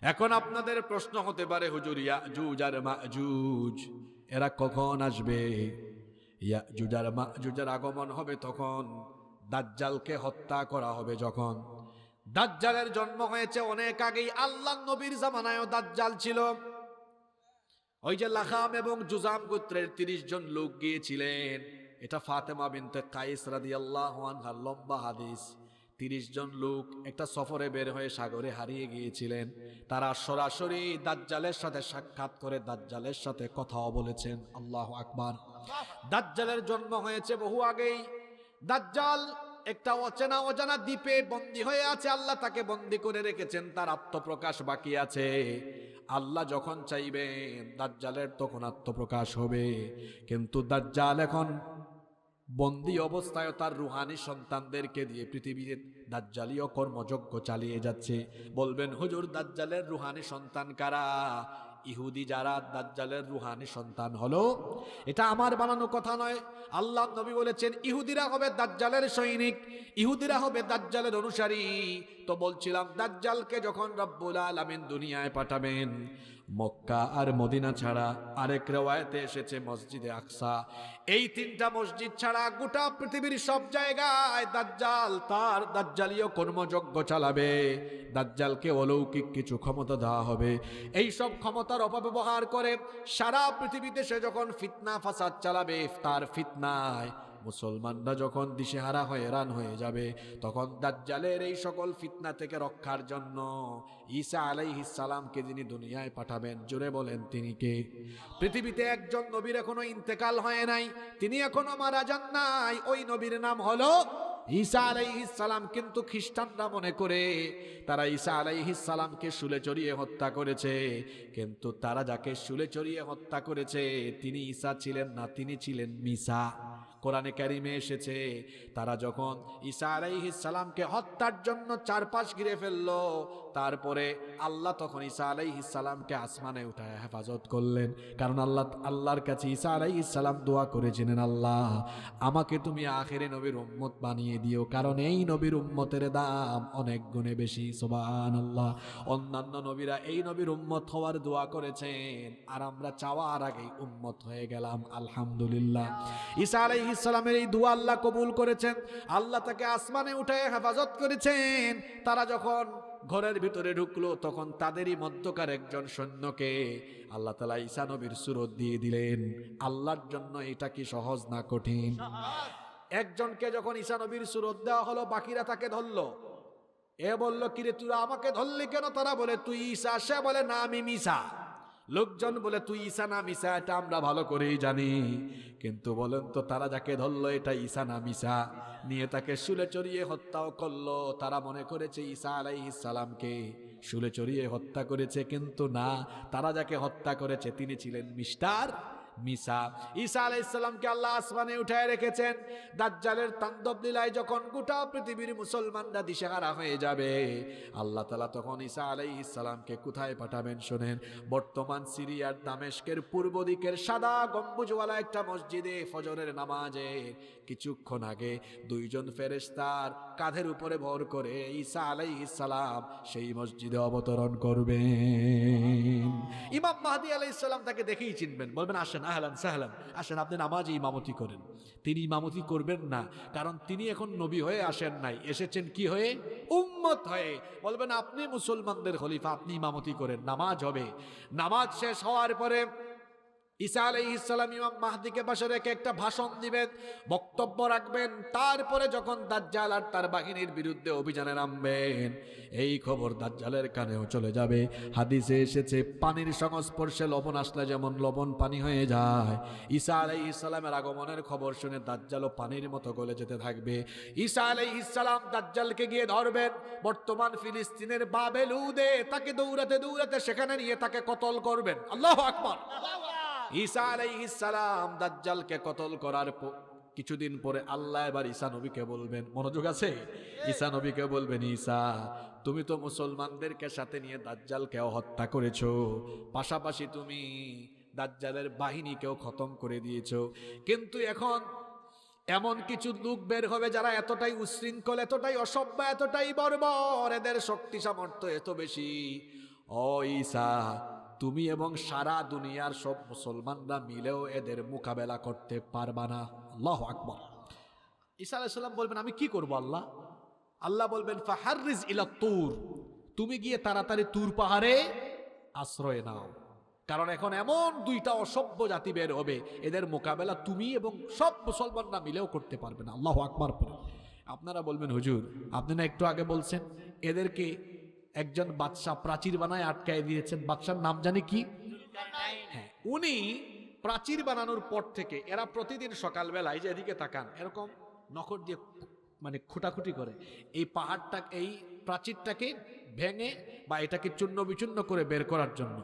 এখন আপনাদের প্রশ্ন হতে পারে হুজুর ইয়াজুজ আর মাজুজ এরা কখন আসবে? ইয়াজুজ আর মাজুজের আগমন হবে তখন দাজ্জালকে হত্যা করা হবে যখন। দাজ্জালের জন্ম হয়েছে অনেক আগেই, আল্লাহ নবীর জামানায়ও দাজ্জাল ছিল। ওই যে লাখাম এবং জুজাম গোত্রের 30 জন লোক গিয়েছিলেন, এটা ফাতেমা বিনতে কাইস রাদিয়াল্লাহু আনহার লম্বা হাদিস। 30 জন লোক একটা সফরে বের হয়ে সাগরে হারিয়ে গিয়েছিলেন। তারা সরাসরি দাজ্জালের সাথে সাক্ষাৎ করে দাজ্জালের সাথে কথাও বলেছেন। আল্লাহু আকবার। দাজ্জালের জন্ম হয়েছে বহু আগেই। দাজ্জাল একটা অচেনা অজানা দ্বীপে বন্দী হয়ে আছে, আল্লাহ তাকে বন্দী করে রেখেছেন, তার আত্মপ্রকাশ বাকি আছে। আল্লাহ যখন চাইবেন দাজ্জালের তখন আত্মপ্রকাশ হবে। কিন্তু দাজ্জাল এখন বন্দী অবস্থায় তার রুহানি সন্তানদেরকে দিয়ে পৃথিবীতে দাজ্জালীয় কর্মযজ্ঞ চালিয়ে যাচ্ছে। বলবেন হুজুর দাজ্জালের রুহানি সন্তান কারা? ইহুদি যারা দাজ্জালের রুহানি সন্তান হলো, এটা আমার বানানো কথা নয়। আল্লাহ নবী বলেছেন ইহুদিরা হবে দাজ্জালের সৈনিক, ইহুদিরা হবে দাজ্জালের অনুসারী। তো বলছিলাম দাজ্জালকে যখন রব্বুল আলামিন দুনিয়ায় পাঠাবেন, মক্কা আর মদিনা ছাড়া আরেক রিওয়ায়াতে এসেছে মসজিদে আকসা। এই তিনটা মসজিদ ছাড়া গোটা পৃথিবীর সব জায়গায় দাজ্জাল তার দাজ্জালীয় কর্মযজ্ঞ চালাবে। দাজ্জালকে অলৌকিক কিছু ক্ষমতা দেওয়া হবে। এই সব ক্ষমতার অপব্যবহার করে সারা পৃথিবীতে সে যখন ফিতনা ফাসাদ চালাবে, তার ফিতনায় মুসলমানরা যখন দিশেহারা হয়ে রান হয়ে যাবে, তখন দাজ্জালের এই সকল ফিতনা থেকে রক্ষার জন্য ঈসা আলাইহিস সালামকে যিনি দুনিয়ায় পাঠাবেন, জোরে বলেন তিনি কে? পৃথিবীতে একজন নবীর এখনো ইন্তেকাল হয় নাই, তিনি এখনো মারা যান নাই, ওই নবীর নাম হলো ঈসা আলাইহিস সালাম। কিন্তু খ্রিস্টানরা মনে করে তারা ঈসা আলাইহিস সালামকে শুলে চড়িয়ে হত্যা করেছে, কিন্তু তারা যাকে শুলে চড়িয়ে হত্যা করেছে তিনি ঈসা ছিলেন না, তিনি ছিলেন মিসা। কোরআনে কারিমে এসেছে তারা যখন ঈসা আলাইহিস সালামকে হত্যার জন্য চারপাশ ঘিরে ফেললো, তারপরে আল্লাহ তখন ঈসা আলাইহিস সালামকে আসমানে উঠায় হেফাজত করলেন। কারণ আল্লাহর কাছে ঈসা আলাইহিস সালাম দোয়া করেছিলেন, আল্লাহ আমাকে তুমি আখেরে নবীর উম্মত বানিয়ে দিও, কারণ এই নবীর উম্মতের দাম অনেক গুণে বেশি। সুবহানাল্লাহ। অন্যান্য নবীরা এই নবীর উম্মত হওয়ার দোয়া করেছেন, আর আমরা চাওয়ার আগেই উম্মত হয়ে গেলাম, আলহামদুলিল্লাহ। ঈসা আলাইহিস সালামের এই দোয়া আল্লাহ কবুল করেছেন, আল্লাহ তাকে আসমানে উঠায় হেফাজত করেছেন। তারা যখন ঘরের ভিতরে ঢুকলো, তখন তাদেরই মধ্যকার একজন সৈন্যকে আল্লাহ তাআলা ঈসা নবীর সুরত দিয়ে দিলেন। আল্লাহর জন্য এটা কি সহজ না কঠিন? একজনকে যখন ঈসা নবীর সুরত দেওয়া হলো, বাকিরা তাকে ধরলো। এ বলল, কিরে তোরা আমাকে ধরলি কেন? তারা বলে তুই ঈসা, সে বলে না আমি মিসা। লোকজন বলে তুই ঈসা না মিসা, এটা আমরা ভালো করেই জানি, কিন্তু বলেন তো তারা যাকে ধরলো এটা ঈসা না মিসা? নিয়ে তাকে শুলে চড়িয়ে হত্যাও করলো। তারা মনে করেছে ঈসা আলাইহিস সালামকে শুলে চড়িয়ে হত্যা করেছে, কিন্তু না, তারা যাকে হত্যা করেছে তিনি ছিলেন মিস্টার মিসা। ঈসা আলাইহিস সালামকে আল্লাহ আসমানে উঠায় রেখেছেন। দাজ্জালের তাণ্ডব লীলায় যখন গোটা পৃথিবীর মুসলমানরা দিশেহারা হয়ে যাবে, আল্লাহ তাআলা তখন ঈসা আলাইহিস সালামকে কোথায় পাঠাবেন শোনেন। বর্তমান সিরিয়ার দামেস্কের পূর্ব দিকের সাদা গম্বুজওয়ালা একটা মসজিদে ফজরের নামাজে কিছুক্ষণ আগে দুইজন ফেরেশতার কাঁধের উপরে ভর করে ঈসা আলাইহিস সালাম সেই মসজিদে অবতরণ করবেন। ইমাম মাহদী আলাইহিস সালাম তাকে দেখেই চিনবেন, বলবেন আসেন, আহলান সাহলান, আসেন আপনি নামাজে ইমামতি করেন। তিনি ইমামতি করবেন না, কারণ তিনি এখন নবী হয়ে আসেন নাই, এসেছেন কি হয়ে? উম্মত হয়ে। বলবেন আপনি মুসলমানদের খলিফা, আপনি ইমামতি করেন, নামাজ হবে। নামাজ শেষ হওয়ার পরে ঈসা আলাইহিস সালাম ইমাম মাহদীকে পাশে রেখে একটা ভাষণ দিবেন, বক্তব্য রাখবেন। তারপরে যখন দাজ্জাল আর তার বাহিনীর বিরুদ্ধে অভিযানে নামবেন, এই খবর দাজ্জালের কানেও চলে যাবে। হাদিসে এসেছে পানির সংস্পর্শে লবণ আসলে যেমন লবণ পানি হয়ে যায়, ঈসা আলাইহিস সালামের আগমনের খবর শুনে দাজ্জালও পানির মতো গলে যেতে থাকবে। ঈসা আলাইহিস সালাম দাজ্জালকে গিয়ে ধরবেন, বর্তমান ফিলিস্তিনের বাবেলুদে তাকে দৌড়াতে দৌড়াতে সেখানে নিয়ে তাকে কতল করবেন। আল্লাহু আকবার। ঈসা আলাইহিস সালাম দাজ্জালকে কতল করার কিছুদিন পরে আল্লাহ এবার ঈসা নবীকে বলবেন, মনোযোগ আছে, ঈসা নবীকে বলবেন, ঈসা তুমি তো মুসলমানদেরকে সাথে নিয়ে দাজ্জালকেও হত্যা করেছো, পাশাপাশি তুমি দাজ্জালের বাহিনীকেও খতম করে দিয়েছো, কিন্তু এখন এমন কিছু লোক বের হবে যারা এতটাই উচ্ছৃঙ্খল, এতটাই অসভ্য, এতটাই বর্বর, এদের শক্তি সামর্থ্য এত বেশি, ও ঈসা তুমি এবং সারা দুনিয়ার সব মুসলমানরা মিলেও এদের মোকাবেলা করতে পারবা না। আল্লাহু আকবার। ঈসা আলাইহিস সালাম বলবেন আমি কি করব আল্লাহ? আল্লাহ বলবেন ফাহাররিজ ইলা তুর, তুমি গিয়ে তাড়াতাড়ি তুর পাহাড়ে আশ্রয় নাও, কারণ এখন এমন দুইটা অসভ্য জাতি বের হবে, এদের মোকাবেলা তুমি এবং সব মুসলমানরা মিলেও করতে পারবে না। আল্লাহু আকবার। আপনারা বলবেন হুজুর আপনি না একটু আগে বলছেন এদেরকে একজন বাদশা প্রাচীর বানায় আটকায় দিয়েছেন, বাদশার নাম জানি কি? হ্যাঁ, উনি প্রাচীর বানানোর পর থেকে এরা প্রতিদিন সকালবেলায় যে এদিকে তাকান, এরকম নখর দিয়ে মানে খুঁটাখুটি করে এই পাহাড়টা, এই প্রাচীরটাকে ভেঙে বা এটাকে চূর্ণ বিচূর্ণ করে বের করার জন্য,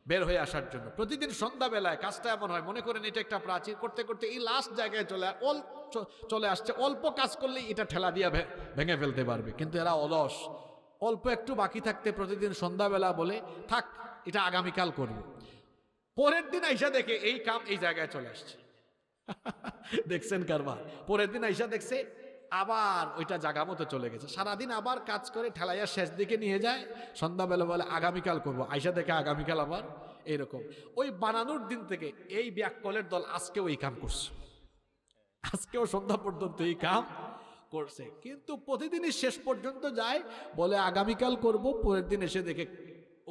বের হয়ে আসার জন্য প্রতিদিন সন্ধ্যাবেলায় কাজটা এমন হয়, মনে করেন এটা একটা প্রাচীর, করতে করতে এই লাস্ট জায়গায় চলে আসছে, অল্প কাজ করলেই এটা ঠেলা দিয়ে ভেঙে ফেলতে পারবে, কিন্তু এরা অলস, অল্প একটু বাকি থাকতে প্রতিদিন সন্ধ্যাবেলা বলে থাক এটা আগামীকাল করব, পরের দিন আইসা দেখে এই কাম এই জায়গায় চলে আসছে। দেখছেন কারবার? পরের দিন আইসা দেখছে আবার ওইটা জায়গা মতো চলে গেছে, সারাদিন আবার কাজ করে ঠেলাইয়া শেষ দিকে নিয়ে যায়, সন্ধ্যাবেলা বলে আগামীকাল করব, আইসা দেখে আগামীকাল আবার এরকম ওই বানানোর দিন থেকে এই ব্যাককলের দল আজকেও এই কাম করছে, আজকেও সন্ধ্যা পর্যন্ত এই কাম করছে, কিন্তু প্রতিদিনই শেষ পর্যন্ত যায়, বলে আগামীকাল করব, পরের দিন এসে দেখে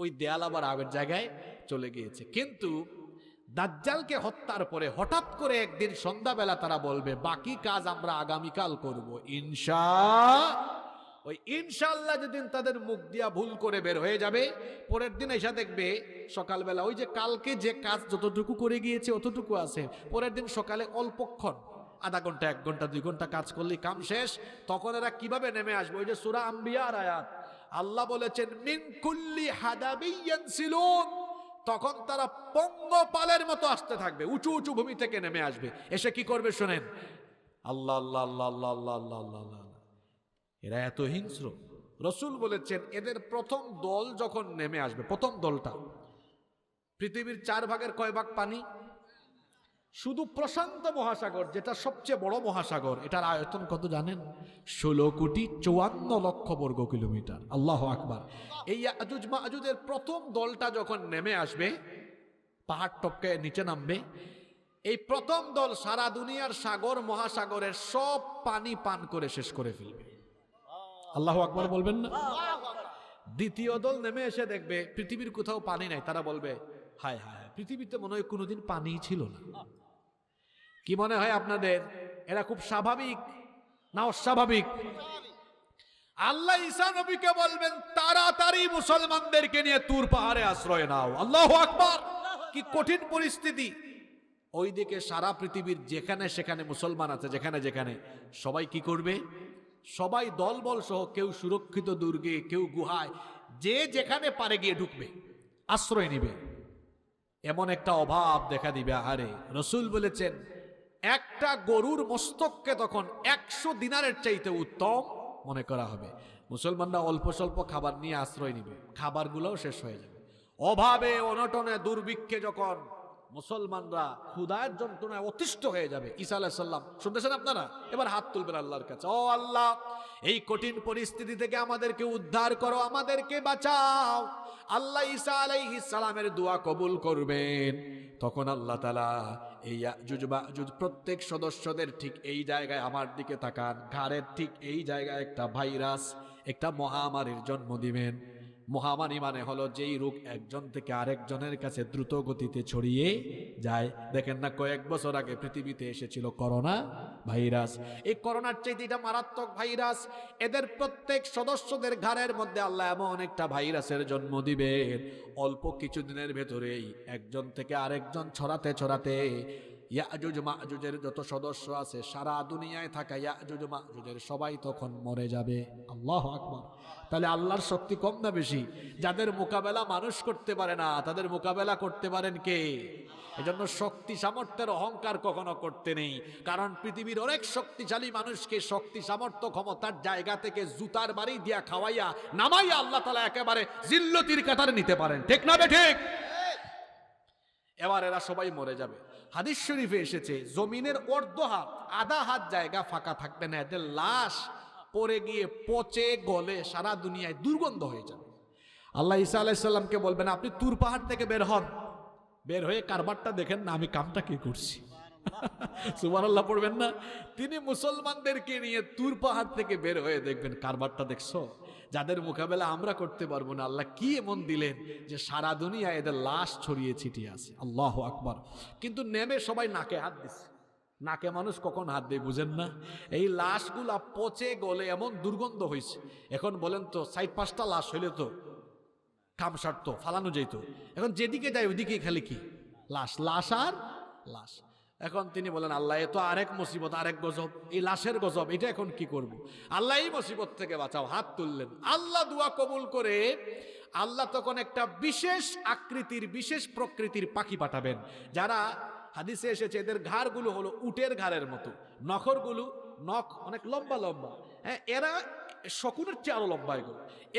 ওই দেয়াল আবার আগের জায়গায় চলে গিয়েছে। কিন্তু দাজ্জালকে হত্যার পরে হঠাৎ করে একদিন সন্ধ্যাবেলা তারা বলবে বাকি কাজ আমরা আগামীকাল করব ওই ইনশাআল্লাহ যেদিন তাদের মুখ দিয়া ভুল করে বের হয়ে যাবে, পরের দিন এসে দেখবে সকালবেলা ওই যে কালকে যে কাজ যতটুকু করে গিয়েছে অতটুকু আছে, পরের দিন সকালে অল্পক্ষণ আধা ঘন্টা 1 ঘন্টা 2 ঘন্টা কাজ করলেই কাম শেষ। তখন এরা কিভাবে নেমে আসবে? ওই যে সূরা আম্বিয়ার আয়াত, আল্লাহ বলেছেন মিন কুল্লি হাদাবিয়্যান সিলুন, তখন তারা পঙ্গপালের মতো আসতে থাকবে, উঁচু উঁচু ভূমি থেকে নেমে আসবে। এসে কি করবে শোনেন, আল্লাহ আল্লাহ আল্লাহ আল্লাহ আল্লাহ আল্লাহ আল্লাহ আল্লাহ। এরা এত হিংস্র, রাসূল বলেছেন এদের প্রথম দল যখন নেমে আসবে, প্রথম দলটা পৃথিবীর 4 ভাগের কয় ভাগ পানি? শুধু প্রশান্ত মহাসাগর, যেটা সবচেয়ে বড় মহাসাগর, এটার আয়তন কত জানেন? 16,54,00,000 বর্গ কিলোমিটার। আল্লাহু আকবার। এই ইয়াজুজ মাজুজের প্রথম দলটা যখন নেমে আসবে, পাহাড় টপকে নিচে নামবে, এই প্রথম দল সারা দুনিয়ার সাগর মহাসাগরের সব পানি পান করে শেষ করে ফেলবে। আল্লাহু আকবার বলবেন না? দ্বিতীয় দল নেমে এসে দেখবে পৃথিবীর কোথাও পানি নাই, তারা বলবে হায় হায়, পৃথিবীতে মনে হয় কোনোদিন পানিই ছিল না। কি মনে হয় আপনাদের, এরা খুব স্বাভাবিক না অস্বাভাবিক? আল্লাহ ঈসা নবীকে বলবেন তাড়াতাড়ি মুসলমানদেরকে নিয়ে তুর পাহাড়ে আশ্রয় নাও। আল্লাহু আকবার। কি কঠিন পরিস্থিতি! ওইদিকে সারা পৃথিবীর যেখানে সেখানে মুসলমান আছে, যেখানে যেখানে, সবাই কি করবে? সবাই দলবল সহ, কেউ সুরক্ষিত দুর্গে, কেউ গুহায়, যে যেখানে পারে গিয়ে ঢুকবে, আশ্রয় নিবে। এমন একটা অভাব দেখা দিবে। আরে রাসূল বলেছেন একটা গরুর মস্তককে তখন 100 দিনারের চাইতে উত্তম মনে করা হবে। মুসলমানরা অল্প স্বল্প খাবার নিয়ে আশ্রয় নিবে, খাবারগুলোও শেষ হয়ে যাবে। অভাবে অনটনে দুর্ভিক্ষে যখন মুসলমানরা ক্ষুধার যন্ত্রণায় অতিষ্ঠ হয়ে যাবে, ঈসা আলাইহিস সালাম, শুনতেছেন আপনারা? এবার হাত তুলবেন আল্লাহর কাছে, ও আল্লাহ এই কঠিন পরিস্থিতি থেকে আমাদেরকে উদ্ধার করো, আমাদেরকে বাঁচাও। আল্লাহ ঈসা আলাইহিস সালামের দোয়া কবুল করবেন। তখন আল্লাহ তাআলা এই ইয়াজুজ মাজুজ প্রত্যেক সদস্যদের ঠিক এই জায়গায়, আমার দিকে তাকান, ঘাড়ের ঠিক এই জায়গায় একটা ভাইরাস, একটা মহামারীর জন্ম দিবেন। মহামারী মানে হলো যেই রোগ একজন থেকে আরেকজনের কাছে দ্রুত গতিতে ছড়িয়ে যায়। দেখেন না, কয়েক বছর আগে পৃথিবীতে এসেছিল করোনা ভাইরাস। এই করোনার চাইতে এটা মারাত্মক ভাইরাস। এদের প্রত্যেক সদস্যদের ঘাড়ের মধ্যে আল্লাহ এমন একটা ভাইরাসের জন্ম দিবেন, অল্প কিছুদিনের ভেতরেই একজন থেকে আরেকজন ছড়াতে ছড়াতে ইয়াজুজ মাজুজের যত সদস্য আছে সারা দুনিয়ায় থাকা ইয়াজুজ মাজুজের সবাই তখন মরে যাবে। আল্লাহু আকবার। তাহলে আল্লাহর শক্তি কম না বেশি? যাদের মোকাবেলা মানুষ করতে পারে না, তাদের মোকাবেলা করতে পারেন কে? এজন্য শক্তি সামর্থ্যের অহংকার কখনো করতে নেই, কারণ পৃথিবীর অনেক শক্তিশালী মানুষকে শক্তি সামর্থ্য ক্ষমতার জায়গা থেকে জুতার বাড়ি দিয়া খাওয়াইয়া নামাইয়া আল্লাহ তাআলা একেবারে জিল্লতির কাতারে নিতে পারেন। ঠিক না বে ঠিক? এবার এরা সবাই মরে যাবে। হাদিস শরীফে এসেছে জমিনের অর্ধ হাত, আধা হাত জায়গা ফাঁকা থাকবে না, এদের লাশ পড়ে গিয়ে পচে গলে সারা দুনিয়ায় দুর্গন্ধ হয়ে যাবে। আল্লাহ ঈসা আলাইহিস সালামকে বলবেন আপনি তুর পাহাড় থেকে বের হন, বের হয়ে কারবারটা দেখেন না আমি কামটা কি করছি। সুবহানাল্লাহ পড়বেন না? তিনি মুসলমানদেরকে নিয়ে তুর পাহাড় থেকে বের হয়ে দেখবেন কারবারটা দেখছো, যাদের মোকাবেলা আমরা করতে পারবো না, আল্লাহ কি এমন দিলেন যে সারা দুনিয়া এদের লাশ ছড়িয়ে ছিটিয়ে আছে। আল্লাহু আকবার। কিন্তু নেমে সবাই নাকে হাত দিচ্ছে। নাকে মানুষ কখন হাত দেয় বুঝেন না? এই লাশগুলা পচে গলে এমন দুর্গন্ধ হয়েছে। এখন বলেন তো 4-5টা লাশ হইলে তো কাম সারতো, ফালানো যেত। এখন যেদিকে যায় ওইদিকেই খালি কি লাশ, লাশ আর লাশ। এখন তিনি বলেন আল্লাহ এ তো আরেক মুসিবত, আরেক গজব, এই লাশের গজব, এটা এখন কি করব? আল্লাহ এই মুসিবত থেকে বাঁচাও। হাত তুললেন, আল্লাহ দোয়া কবুল করে আল্লাহ তখন একটা বিশেষ আকৃতির, বিশেষ প্রকৃতির পাখি পাঠাবেন, যারা হাদিসে এসেছে এদের ঘাড়গুলো হলো উটের ঘাড়ের মতো, নখরগুলো নখ অনেক লম্বা লম্বা, হ্যাঁ, এরা শকুনের চেয়ে আরো লম্বা।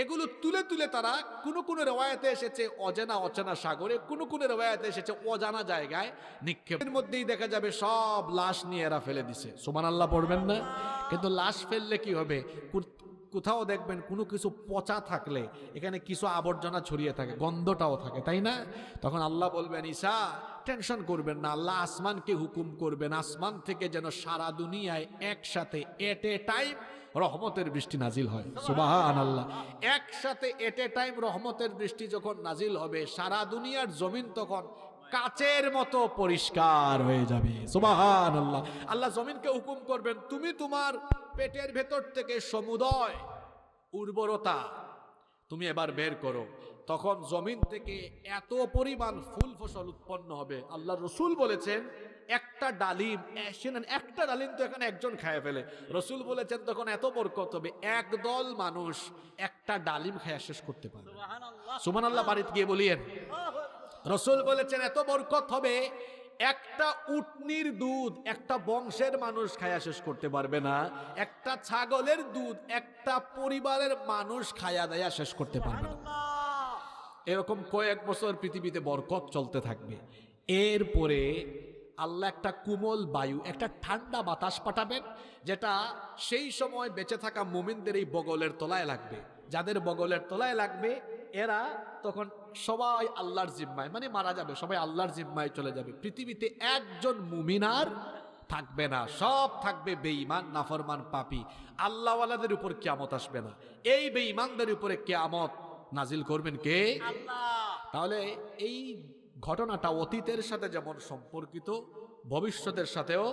এগুলো তুলে তুলে তারা কোনো কোনো রেওয়ায়াতে এসেছে অজানা অচেনা সাগরে, কোনো কোনো রেওয়ায়াতে এসেছে অজানা জায়গায় নিক্ষেপের মধ্যেই দেখা যাবে সব লাশ নিয়ে এরা ফেলে দিছে। সুবহানাল্লাহ পড়বেন না? কিন্তু লাশ ফেললে কি হবে? কোথাও দেখবেন কোনো কিছু পচা থাকলে এখানে কিছু আবর্জনা ছড়িয়ে থাকে, গন্ধটাও থাকে, তাই না? তখন আল্লাহ বলবেন, ঈসা টেনশন করবেন না, আল্লাহ আসমানকে হুকুম করবেন আসমান থেকে যেন সারা দুনিয়ায় একসাথে এট এ টাইম রহমতের বৃষ্টি নাজিল হয়। সুবহানাল্লাহ। একসাথে এট এ টাইম রহমতের বৃষ্টি যখন নাজিল হবে, সারা দুনিয়ার জমিন তখন কাচের মতো পরিষ্কার হয়ে যাবে। সুবহানাল্লাহ। আল্লাহ জমিনকে হুকুম করবেন, তুমি তোমার পেটের ভেতর থেকে সমুদয় উর্বরতা তুমি এবার বের করো। তখন জমিন থেকে এত পরিমাণ ফুল ফসল উৎপন্ন হবে। আল্লাহ রসুল বলেছেন একটা ডালিম, একটা ডালিম তো এখানে একজন খায় ফেলে, রসুল বলেছেন তখন এত বরকত হবে একদল মানুষ একটা ডালিম খায়া শেষ করতে পারবে। সুবহানাল্লাহ। বাড়িতে গিয়ে বলিয়েন, রসুল বলেছেন এত বরকত হবে একটা উটনির দুধ একটা বংশের মানুষ খায়া শেষ করতে পারবে না, একটা ছাগলের দুধ একটা পরিবারের মানুষ খায়া দেয়া শেষ করতে পারবে না। এরকম কয়েক বছর পৃথিবীতে বরকত চলতে থাকবে। এরপরে আল্লাহ একটা কোমল বায়ু, একটা ঠান্ডা বাতাস পাঠাবেন, যেটা সেই সময় বেঁচে থাকা মুমিনদের এই বগলের তলায় লাগবে। যাদের বগলের তলায় লাগবে এরা তখন সবাই আল্লাহর জিম্মায়, মানে মারা যাবে, সবাই আল্লাহর জিম্মায় চলে যাবে। পৃথিবীতে একজন মুমিন আর থাকবে না, সব থাকবে বেঈমান, নাফরমান, পাপী। আল্লাহওয়ালাদের উপর কিয়ামত আসবে না। এই বেঈমানদের উপরে কিয়ামত নাজিল করবেন কে? আল্লাহ। তাহলে এই ঘটনাটা অতীতের সাথে যেমন সম্পর্কিত, ভবিষ্যতের সাথেও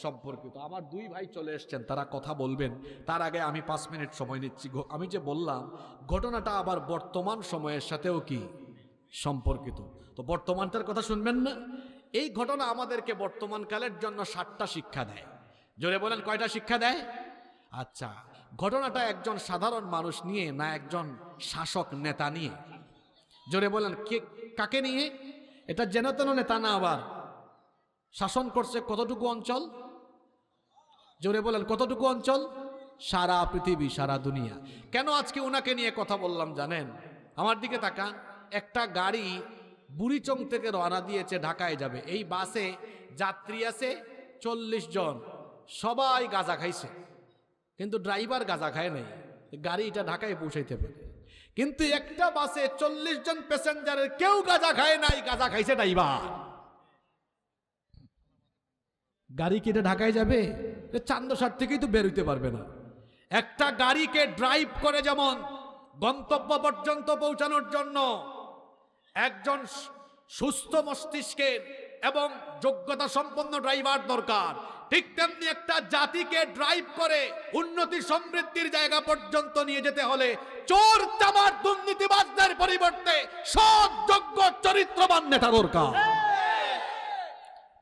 সম্পর্কিত। আমার দুই ভাই চলে এসছেন, তারা কথা বলবেন। তার আগে আমি 5 মিনিট সময় নিচ্ছি। আমি যে বললাম ঘটনাটা আবার বর্তমান সময়ের সাথেও কি সম্পর্কিত, তো বর্তমানটার কথা শুনবেন না? এই ঘটনা আমাদেরকে বর্তমান কালের জন্য 7টা শিক্ষা দেয়। জোরে বলেন, কয়টা শিক্ষা দেয়? আচ্ছা, ঘটনাটা একজন সাধারণ মানুষ নিয়ে না একজন শাসক নেতা নিয়ে? জোরে বলেন, কাকে নিয়ে? এটা যেন তেন নেতা না, আবার শাসন করছে কতটুকু অঞ্চল? জোরে বলেন, কতটুকু অঞ্চল? সারা পৃথিবী, সারা দুনিয়া। কেন আজকে ওনাকে নিয়ে কথা বললাম জানেন? আমার দিকে তাকান। একটা গাড়ি বুড়িচং থেকে রওনা দিয়েছে, ঢাকায় যাবে। এই বাসে যাত্রী আছে 40 জন, সবাই গাঁজা খাইছে, কিন্তু ড্রাইভার গাঁজা খায় নাই, গাড়িটা ঢাকায় পৌঁছাইতে পারে। কিন্তু একটা বাসে 40 জন প্যাসেঞ্জারের কেউ গাঁজা খায় নাই, গাঁজা খাইছে ড্রাইভার। গাড়ি কেটে ঢাকায় যাবে, চান্দশার থেকেই তো বের হইতে পারবে না। একটা গাড়িকে ড্রাইভ করে যেমন গন্তব্য পর্যন্ত পৌঁছানোর জন্য একজন সুস্থ মস্তিষ্কের এবং যোগ্যতা সম্পন্ন ড্রাইভার দরকার, ঠিক তেমনি একটা জাতিকে ড্রাইভ করে উন্নতি সমৃদ্ধির জায়গা পর্যন্ত নিয়ে যেতে হলে চোর চামার দুর্নীতিবাজদের পরিবর্তে সৎ যোগ্য চরিত্রবান নেতা দরকার।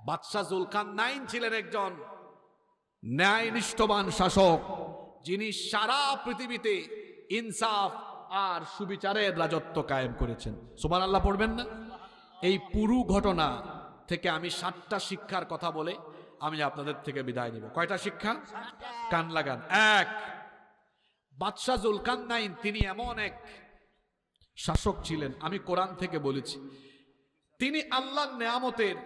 বাদশাহ জুলকারনাইন ছিলেন একজন ন্যায়নিষ্ঠবান শাসক, যিনি সারা পৃথিবীতে ইনসাফ আর সুবিচারের রাজত্ব কায়েম করেছেন। সুবহানাল্লাহ পড়বেন না? এই পুরো ঘটনা থেকে আমি 7টা শিক্ষার কথা বলে আমি আপনাদের থেকে বিদায় নিব। কয়টা শিক্ষা? কান লাগান। 1, বাদশাহ জুলকারনাইন তিনি এমন এক শাসক ছিলেন, আমি কোরআন থেকে বলেছি, তিনি আল্লাহর নেয়ামতের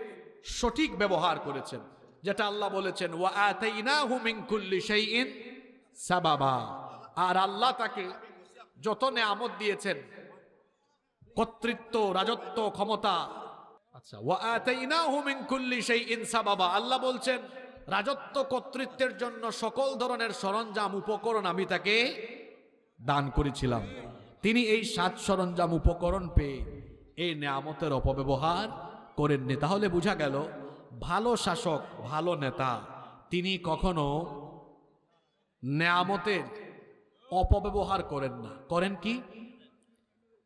সঠিক ব্যবহার করেছেন। যেটা আল্লাহ বলেছেন, ওয়া আতাইনাহু মিন কুল্লি শাইইন সাবাবা। আর আল্লাহ তাকে যত নেয়ামত দিয়েছেন, কর্তৃত্ব, রাজত্ব, ক্ষমতা, আচ্ছা, ওয়া আতাইনাহু মিন কুল্লি শাইইন সাবাবা, আল্লাহ বলছেন রাজত্ব কর্তৃত্বের জন্য সকল ধরনের সরঞ্জাম উপকরণ আমি তাকে দান করেছিলাম। তিনি এই 7 সরঞ্জাম উপকরণ পেয়ে এই নেয়ামতের অপব্যবহার করেননি। তাহলে বোঝা গেল ভালো শাসক, ভালো নেতা তিনি কখনো নেয়ামতের অপব্যবহার করেন না। করেন কি?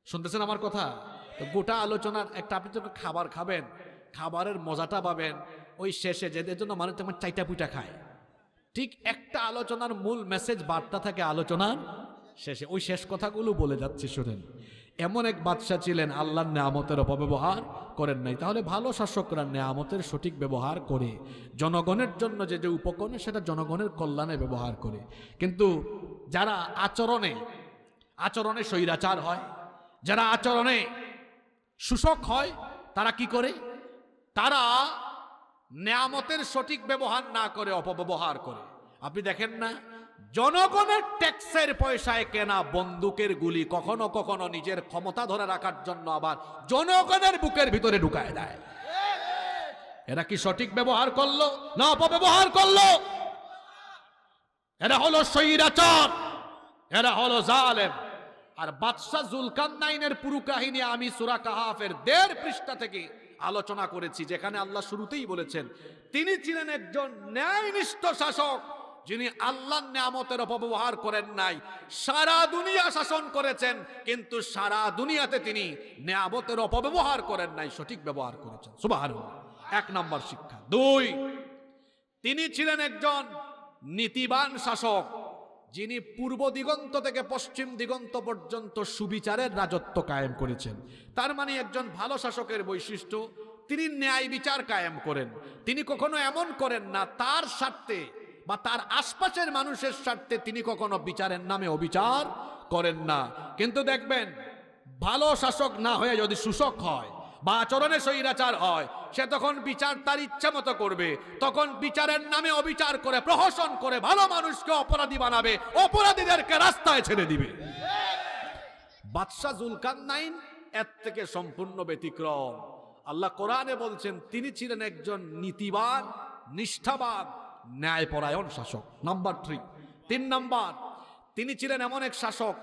শুনতেছেন আমার কথা? তো গোটা আলোচনার একটা, আপনি তো খাবার খাবেন, খাবারের মজাটা পাবেন ওই শেষে, যেদের জন্য মানুষ তেমন চাইটা পুইটা খায়। ঠিক একটা আলোচনার মূল মেসেজ বার্তা থাকে আলোচনার শেষে, ওই শেষ কথাগুলো বলে যাচ্ছে, শুনেন। এমন এক বাদশা ছিলেন আল্লাহর নেয়ামতের অপব্যবহার করেন নাই। তাহলে ভালো শাসকরা নেয়ামতের সঠিক ব্যবহার করে জনগণের জন্য যে যে উপকরণ সেটা জনগণের কল্যাণে ব্যবহার করে। কিন্তু যারা আচরণে স্বৈরাচার হয়, যারা আচরণে শোষক হয়, তারা কি করে? তারা নেয়ামতের সঠিক ব্যবহার না করে অপব্যবহার করে। আপনি দেখেন না, জনগণের ট্যাক্সের পয়সায় কেনা বন্দুকের গুলি কখনো কখনো নিজের ক্ষমতা ধরে রাখার জন্য আবার জনগণের বুকের ভিতরে ঢুকায় দেয়। এরা কি সঠিক ব্যবহার করলো না অপব্যবহার করলো? এরা হলো স্বৈরাচার, এরা হলো জালেম। আর বাদশাহ জুলকারনাইনের পুরো কাহিনী আমি সূরা কাহাফের 1.5 পৃষ্ঠা থেকে আলোচনা করেছি, যেখানে আল্লাহ শুরুতেই বলেছেন তিনি ছিলেন একজন ন্যায়নিষ্ঠ শাসক, যিনি আল্লাহর নিয়ামতের অপব্যবহার করেন নাই। সারা দুনিয়া শাসন করেছেন, কিন্তু সারা দুনিয়াতে তিনি নিয়ামতের অপব্যবহার করেন নাই, সঠিক ব্যবহার করেছেন। সুবহানাল্লাহ। 1 নম্বর শিক্ষা। 2, তিনি ছিলেন একজন নীতিবান শাসক, যিনি পূর্ব দিগন্ত থেকে পশ্চিম দিগন্ত পর্যন্ত সুবিচারের রাজত্ব কায়েম করেছেন। তার মানে একজন ভালো শাসকের বৈশিষ্ট্য, তিনি ন্যায় বিচার কায়েম করেন। তিনি কখনো এমন করেন না তার স্বার্থে বা তার আশপাশের মানুষের স্বার্থে তিনি কখনো বিচারের নামে অবিচার করেন না। কিন্তু দেখবেন, ভালো শাসক না হয়ে যদি শোষক হয় বা আচরণে স্বৈরাচার হয়, সে তখন বিচার তার ইচ্ছা মতো করবে। তখন বিচারের নামে অবিচার করে, প্রহসন করে ভালো মানুষকে অপরাধী বানাবে, অপরাধীদেরকে রাস্তায় ছেড়ে দিবে। বাদশাহ জুলকারনাইন এর থেকে সম্পূর্ণ ব্যতিক্রম। আল্লাহ কোরআনে বলছেন তিনি ছিলেন একজন নীতিবান, নিষ্ঠাবান, ন্যায়পরায়ণ শাসক। নাম্বার 3 নম্বর, তিনি ছিলেন এমন এক শাসক,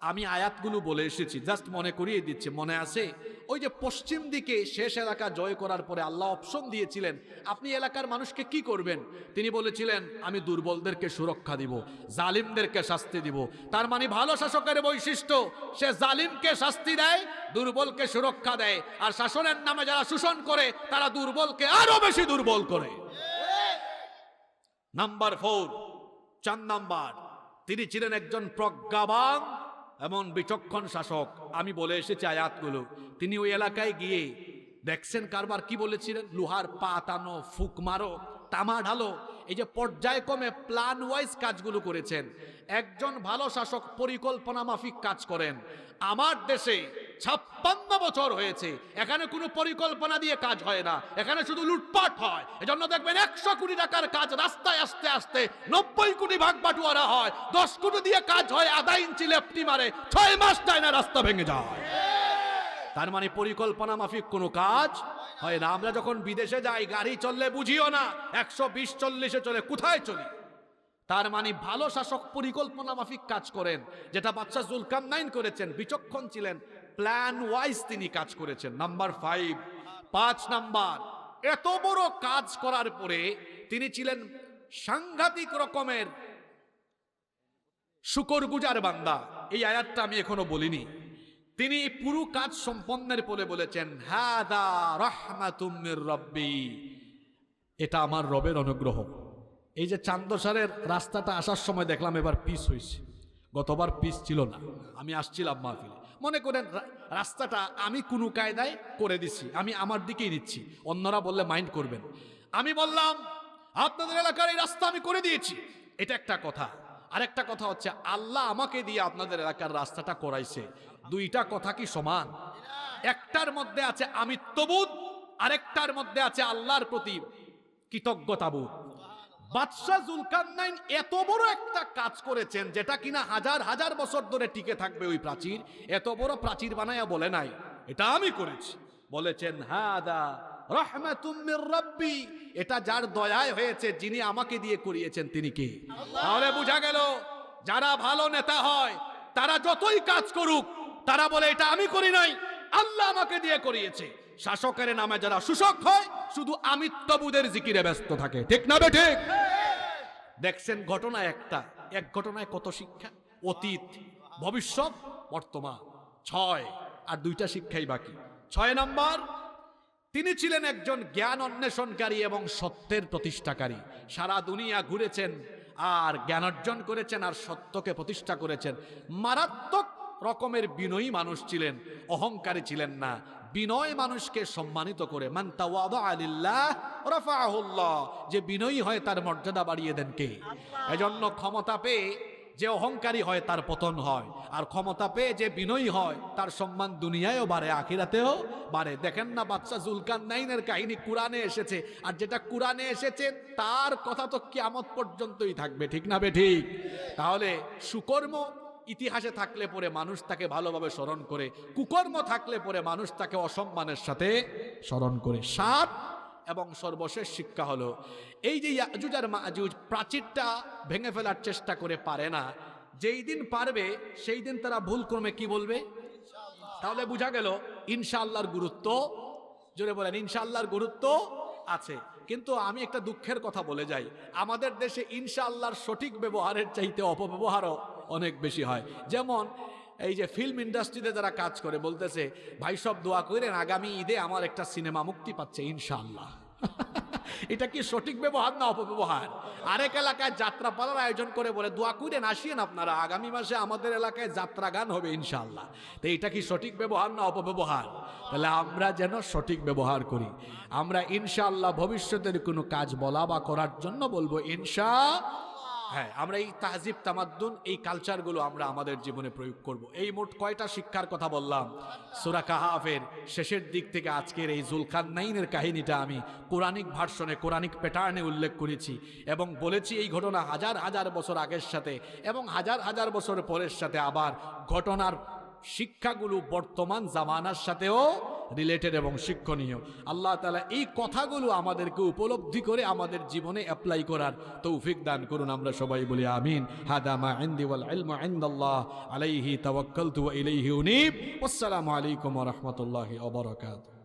আমি আয়াতগুলো বলে এসেছি, জাস্ট মনে করিয়ে দিচ্ছি, মনে আছে? ওই যে পশ্চিম দিকে শেষ এলাকা জয় করার পরে আল্লাহ অপশন দিয়েছিলেন আপনি এলাকার মানুষকে কি করবেন। তিনি বলেছিলেন আমি দুর্বলদেরকে সুরক্ষা দিব, জালিমদেরকে শাস্তি দিব। তার মানে ভালো শাসকের বৈশিষ্ট্য, সে জালিমকে শাস্তি দেয়, দুর্বলকে সুরক্ষা দেয়। আর শাসনের নামে যারা শোষণ করে তারা দুর্বলকে আরো বেশি দুর্বল করে। নাম্বার 4 নম্বর, তিনি ছিলেন একজন প্রজ্ঞাবান এমন বিচক্ষণ শাসক। আমি বলে এসেছি আয়াতগুলো। তিনি ওই এলাকায় গিয়ে দেখছেন কারবার কি বলেছিলেন, লোহার পা টানো, ফুক মারো, তামা ঢালো, এই যে পর্যায়ক্রমে প্ল্যান ওয়াইজ কাজগুলো করেছেন। একজন ভালো শাসক পরিকল্পনা মাফিক কাজ করেন। আমার দেশে 56 বছর হয়েছে, এখানে কোনো পরিকল্পনা দিয়ে কাজ হয় না, এখানে শুধু লুটপাট হয়। এজন্য দেখবেন 100 কোটি টাকার কাজ রাস্তায় আস্তে আস্তে 90 কোটি ভাগ বাটোয়ারা হয়। 10 কোটি দিয়ে কাজ হয়, আধা ইঞ্চি লেফটি মারে, 6 মাস যায় না, রাস্তা ভেঙে যায়। তার মানে পরিকল্পনা মাফিক কোনো কাজ হয় না। আমরা যখন বিদেশে যাই, গাড়ি চললে বুঝিও না 120-40-এ চলে, কোথায় চলি। তার মানে ভালো শাসক পরিকল্পনা মাফিক কাজ করেন, যেটা বাদশাহ জুলকারনাইন করেছেন। বিচক্ষণ ছিলেন, প্ল্যান ওয়াইজ তিনি কাজ করেছেন। নাম্বার 5 নম্বর, এত বড় কাজ করার পরে তিনি ছিলেন সাংঘাতিক রকমের শুকরগুজার বান্দা। এই আয়াতটা আমি এখনো বলিনি। তিনি পুরো কাজ সম্পন্নের পরে বলেছেন হাদা রাহমাতুম মির রাব্বি, এটা আমার রবের অনুগ্রহ। এই যে চান্দসারের রাস্তাটা আসার সময় দেখলাম এবার পিচ হয়েছে, গতবার পিচ ছিল না। আমি আসছিলাম মাহফিলে, মনে করেন রাস্তাটা আমি কোনো কায়দায় করে দিচ্ছি, আমি আমার দিকেই নিচ্ছি, অন্যরা বললে মাইন্ড করবেন। আমি বললাম আপনাদের এলাকার এই রাস্তা আমি করে দিয়েছি, এটা একটা কথা। আরেকটা কথা হচ্ছে আল্লাহ আমাকে দিয়ে আপনাদের এলাকার রাস্তাটা করাইছে। দুইটা কথা কি সমান? একটার মধ্যে আছে আমিত্ববোধ, আরেকটার মধ্যে আছে আল্লাহর প্রতি কৃতজ্ঞতাবোধ। বাদশাহ জুলকারনাইন এত বড় একটা কাজ করেছেন, যেটা কিনা হাজার হাজার বছর ধরে টিকে থাকবে। ওই প্রাচীর এত বড় প্রাচীর বানায়া বলে নাই এটা আমি করেছি, বলেছেন হাদা রাহমাতুম মির রাব্বি, এটা যার দয়ায় হয়েছে, যিনি আমাকে দিয়ে করিয়েছেন তিনি কে। তাহলে বোঝা গেল যারা ভালো নেতা হয় তারা যতই কাজ করুক তারা বলে এটা আমি করি নাই, আল্লাহ আমাকে দিয়ে করিয়েছে। শাসকের নামে যারা শোষক হয় শুধু আমিত্ববোধের জিকিরে ব্যস্ত থাকে। ঠিক না বে ঠিক? দেখছেন ঘটনা একটা, এক ঘটনায় কত শিক্ষা, অতীত, ভবিষ্যৎ, বর্তমান। 6 আর 2টা শিক্ষাই বাকি। 6 নম্বর, তিনি ছিলেন একজন জ্ঞান অন্বেষণকারী এবং সত্যের প্রতিষ্ঠাকারী। সারা দুনিয়া ঘুরেছেন আর জ্ঞান অর্জন করেছেন আর সত্যকে প্রতিষ্ঠা করেছেন। মারাত্মক রকমের বিনয়ী মানুষ ছিলেন, অহংকারী ছিলেন না। বিনয় মানুষকে সম্মানিত করে, মান তাওয়াদা লিল্লাহ রাফাআহুল্লাহ, যে বিনয়ী হয় তার মর্যাদা বাড়িয়ে দেন কে। এজন্য ক্ষমতা পেয়ে যে অহংকারী হয় তার পতন হয়, আর ক্ষমতা পেয়ে যে বিনয়ী হয় তার সম্মান দুনিয়ায়ও বাড়ে আখিরাতেও বাড়ে। দেখেন না বাদশা জুলকারনাইনের কাহিনী কোরআনে এসেছে, আর যেটা কোরআনে এসেছে তার কথা তো কিয়ামত পর্যন্তই থাকবে, ঠিক না বেঠিক? তাহলে সুকর্ম ইতিহাসে থাকলে পরে মানুষ তাকে ভালোভাবে স্মরণ করে, কুকর্ম থাকলে পরে মানুষ তাকে অসম্মানের সাথে স্মরণ করে। 7 এবং সর্বশেষ শিক্ষা হলো, এই যে ইয়াজুজ আর মাজুজ প্রাচীরটা ভেঙে ফেলার চেষ্টা করে পারে না, যেই দিন পারবে সেই দিন তারা ভুল ক্রমে কি বলবে? তাহলে বোঝা গেল ইনশাআল্লাহর গুরুত্ব, জোরে বলেন ইনশাআল্লাহর গুরুত্ব আছে। কিন্তু আমি একটা দুঃখের কথা বলে যাই, আমাদের দেশে ইনশাআল্লাহর সঠিক ব্যবহারের চাইতে অপব্যবহারও অনেক বেশি হয়। যেমন এই যে ফিল্ম ইন্ডাস্ট্রিতে যারা কাজ করে বলতেছে, ভাই সব দোয়া করেন আগামী ঈদে আমার একটা সিনেমা মুক্তি পাচ্ছে ইনশাআল্লাহ। এটা কি সঠিক ব্যবহার না অপব্যবহার? আরেক এলাকায় যাত্রা পালার আয়োজন করে বলে দোয়া করেন আসিয়েন আপনারা, আগামী মাসে আমাদের এলাকায় যাত্রা গান হবে ইনশাআল্লাহ। তো এটা কি সঠিক ব্যবহার না অপব্যবহার? তাহলে আমরা যেন সঠিক ব্যবহার করি। আমরা ইনশাআল্লাহ ভবিষ্যতের কোনো কাজ বলা বা করার জন্য বলবো হ্যাঁ, আমরা এই তাহজিব তামাদ্দুন এই কালচারগুলো আমরা আমাদের জীবনে প্রয়োগ করব। এই মোট কয়টা শিক্ষার কথা বললাম? সূরা কাহাফের শেষের দিক থেকে আজকের এই জুলকারনাইনের কাহিনীটা আমি কোরআনিক ভার্সনে, কোরআনিক প্যাটার্নে উল্লেখ করেছি এবং বলেছি এই ঘটনা হাজার হাজার বছর আগের সাথে এবং হাজার হাজার বছর পরের সাথে আবার ঘটনার শিক্ষাগুলো বর্তমান জামানার সাথেও রিলেটেড এবং শিক্ষণীয়। আল্লাহ তাআলা এই কথাগুলো আমাদেরকে উপলব্ধি করে আমাদের জীবনে অ্যাপ্লাই করার তৌফিক দান করুন। আমরা সবাই বলি আমিন। হাদা মা ইনদি ওয়াল ইলমু ইনদাল্লাহ আলাইহি তাওয়াক্কালতু ওয়া ইলাইহি উনীব। আসসালামু আলাইকুম ওয়া রাহমাতুল্লাহি ওয়া বারাকাতুহু।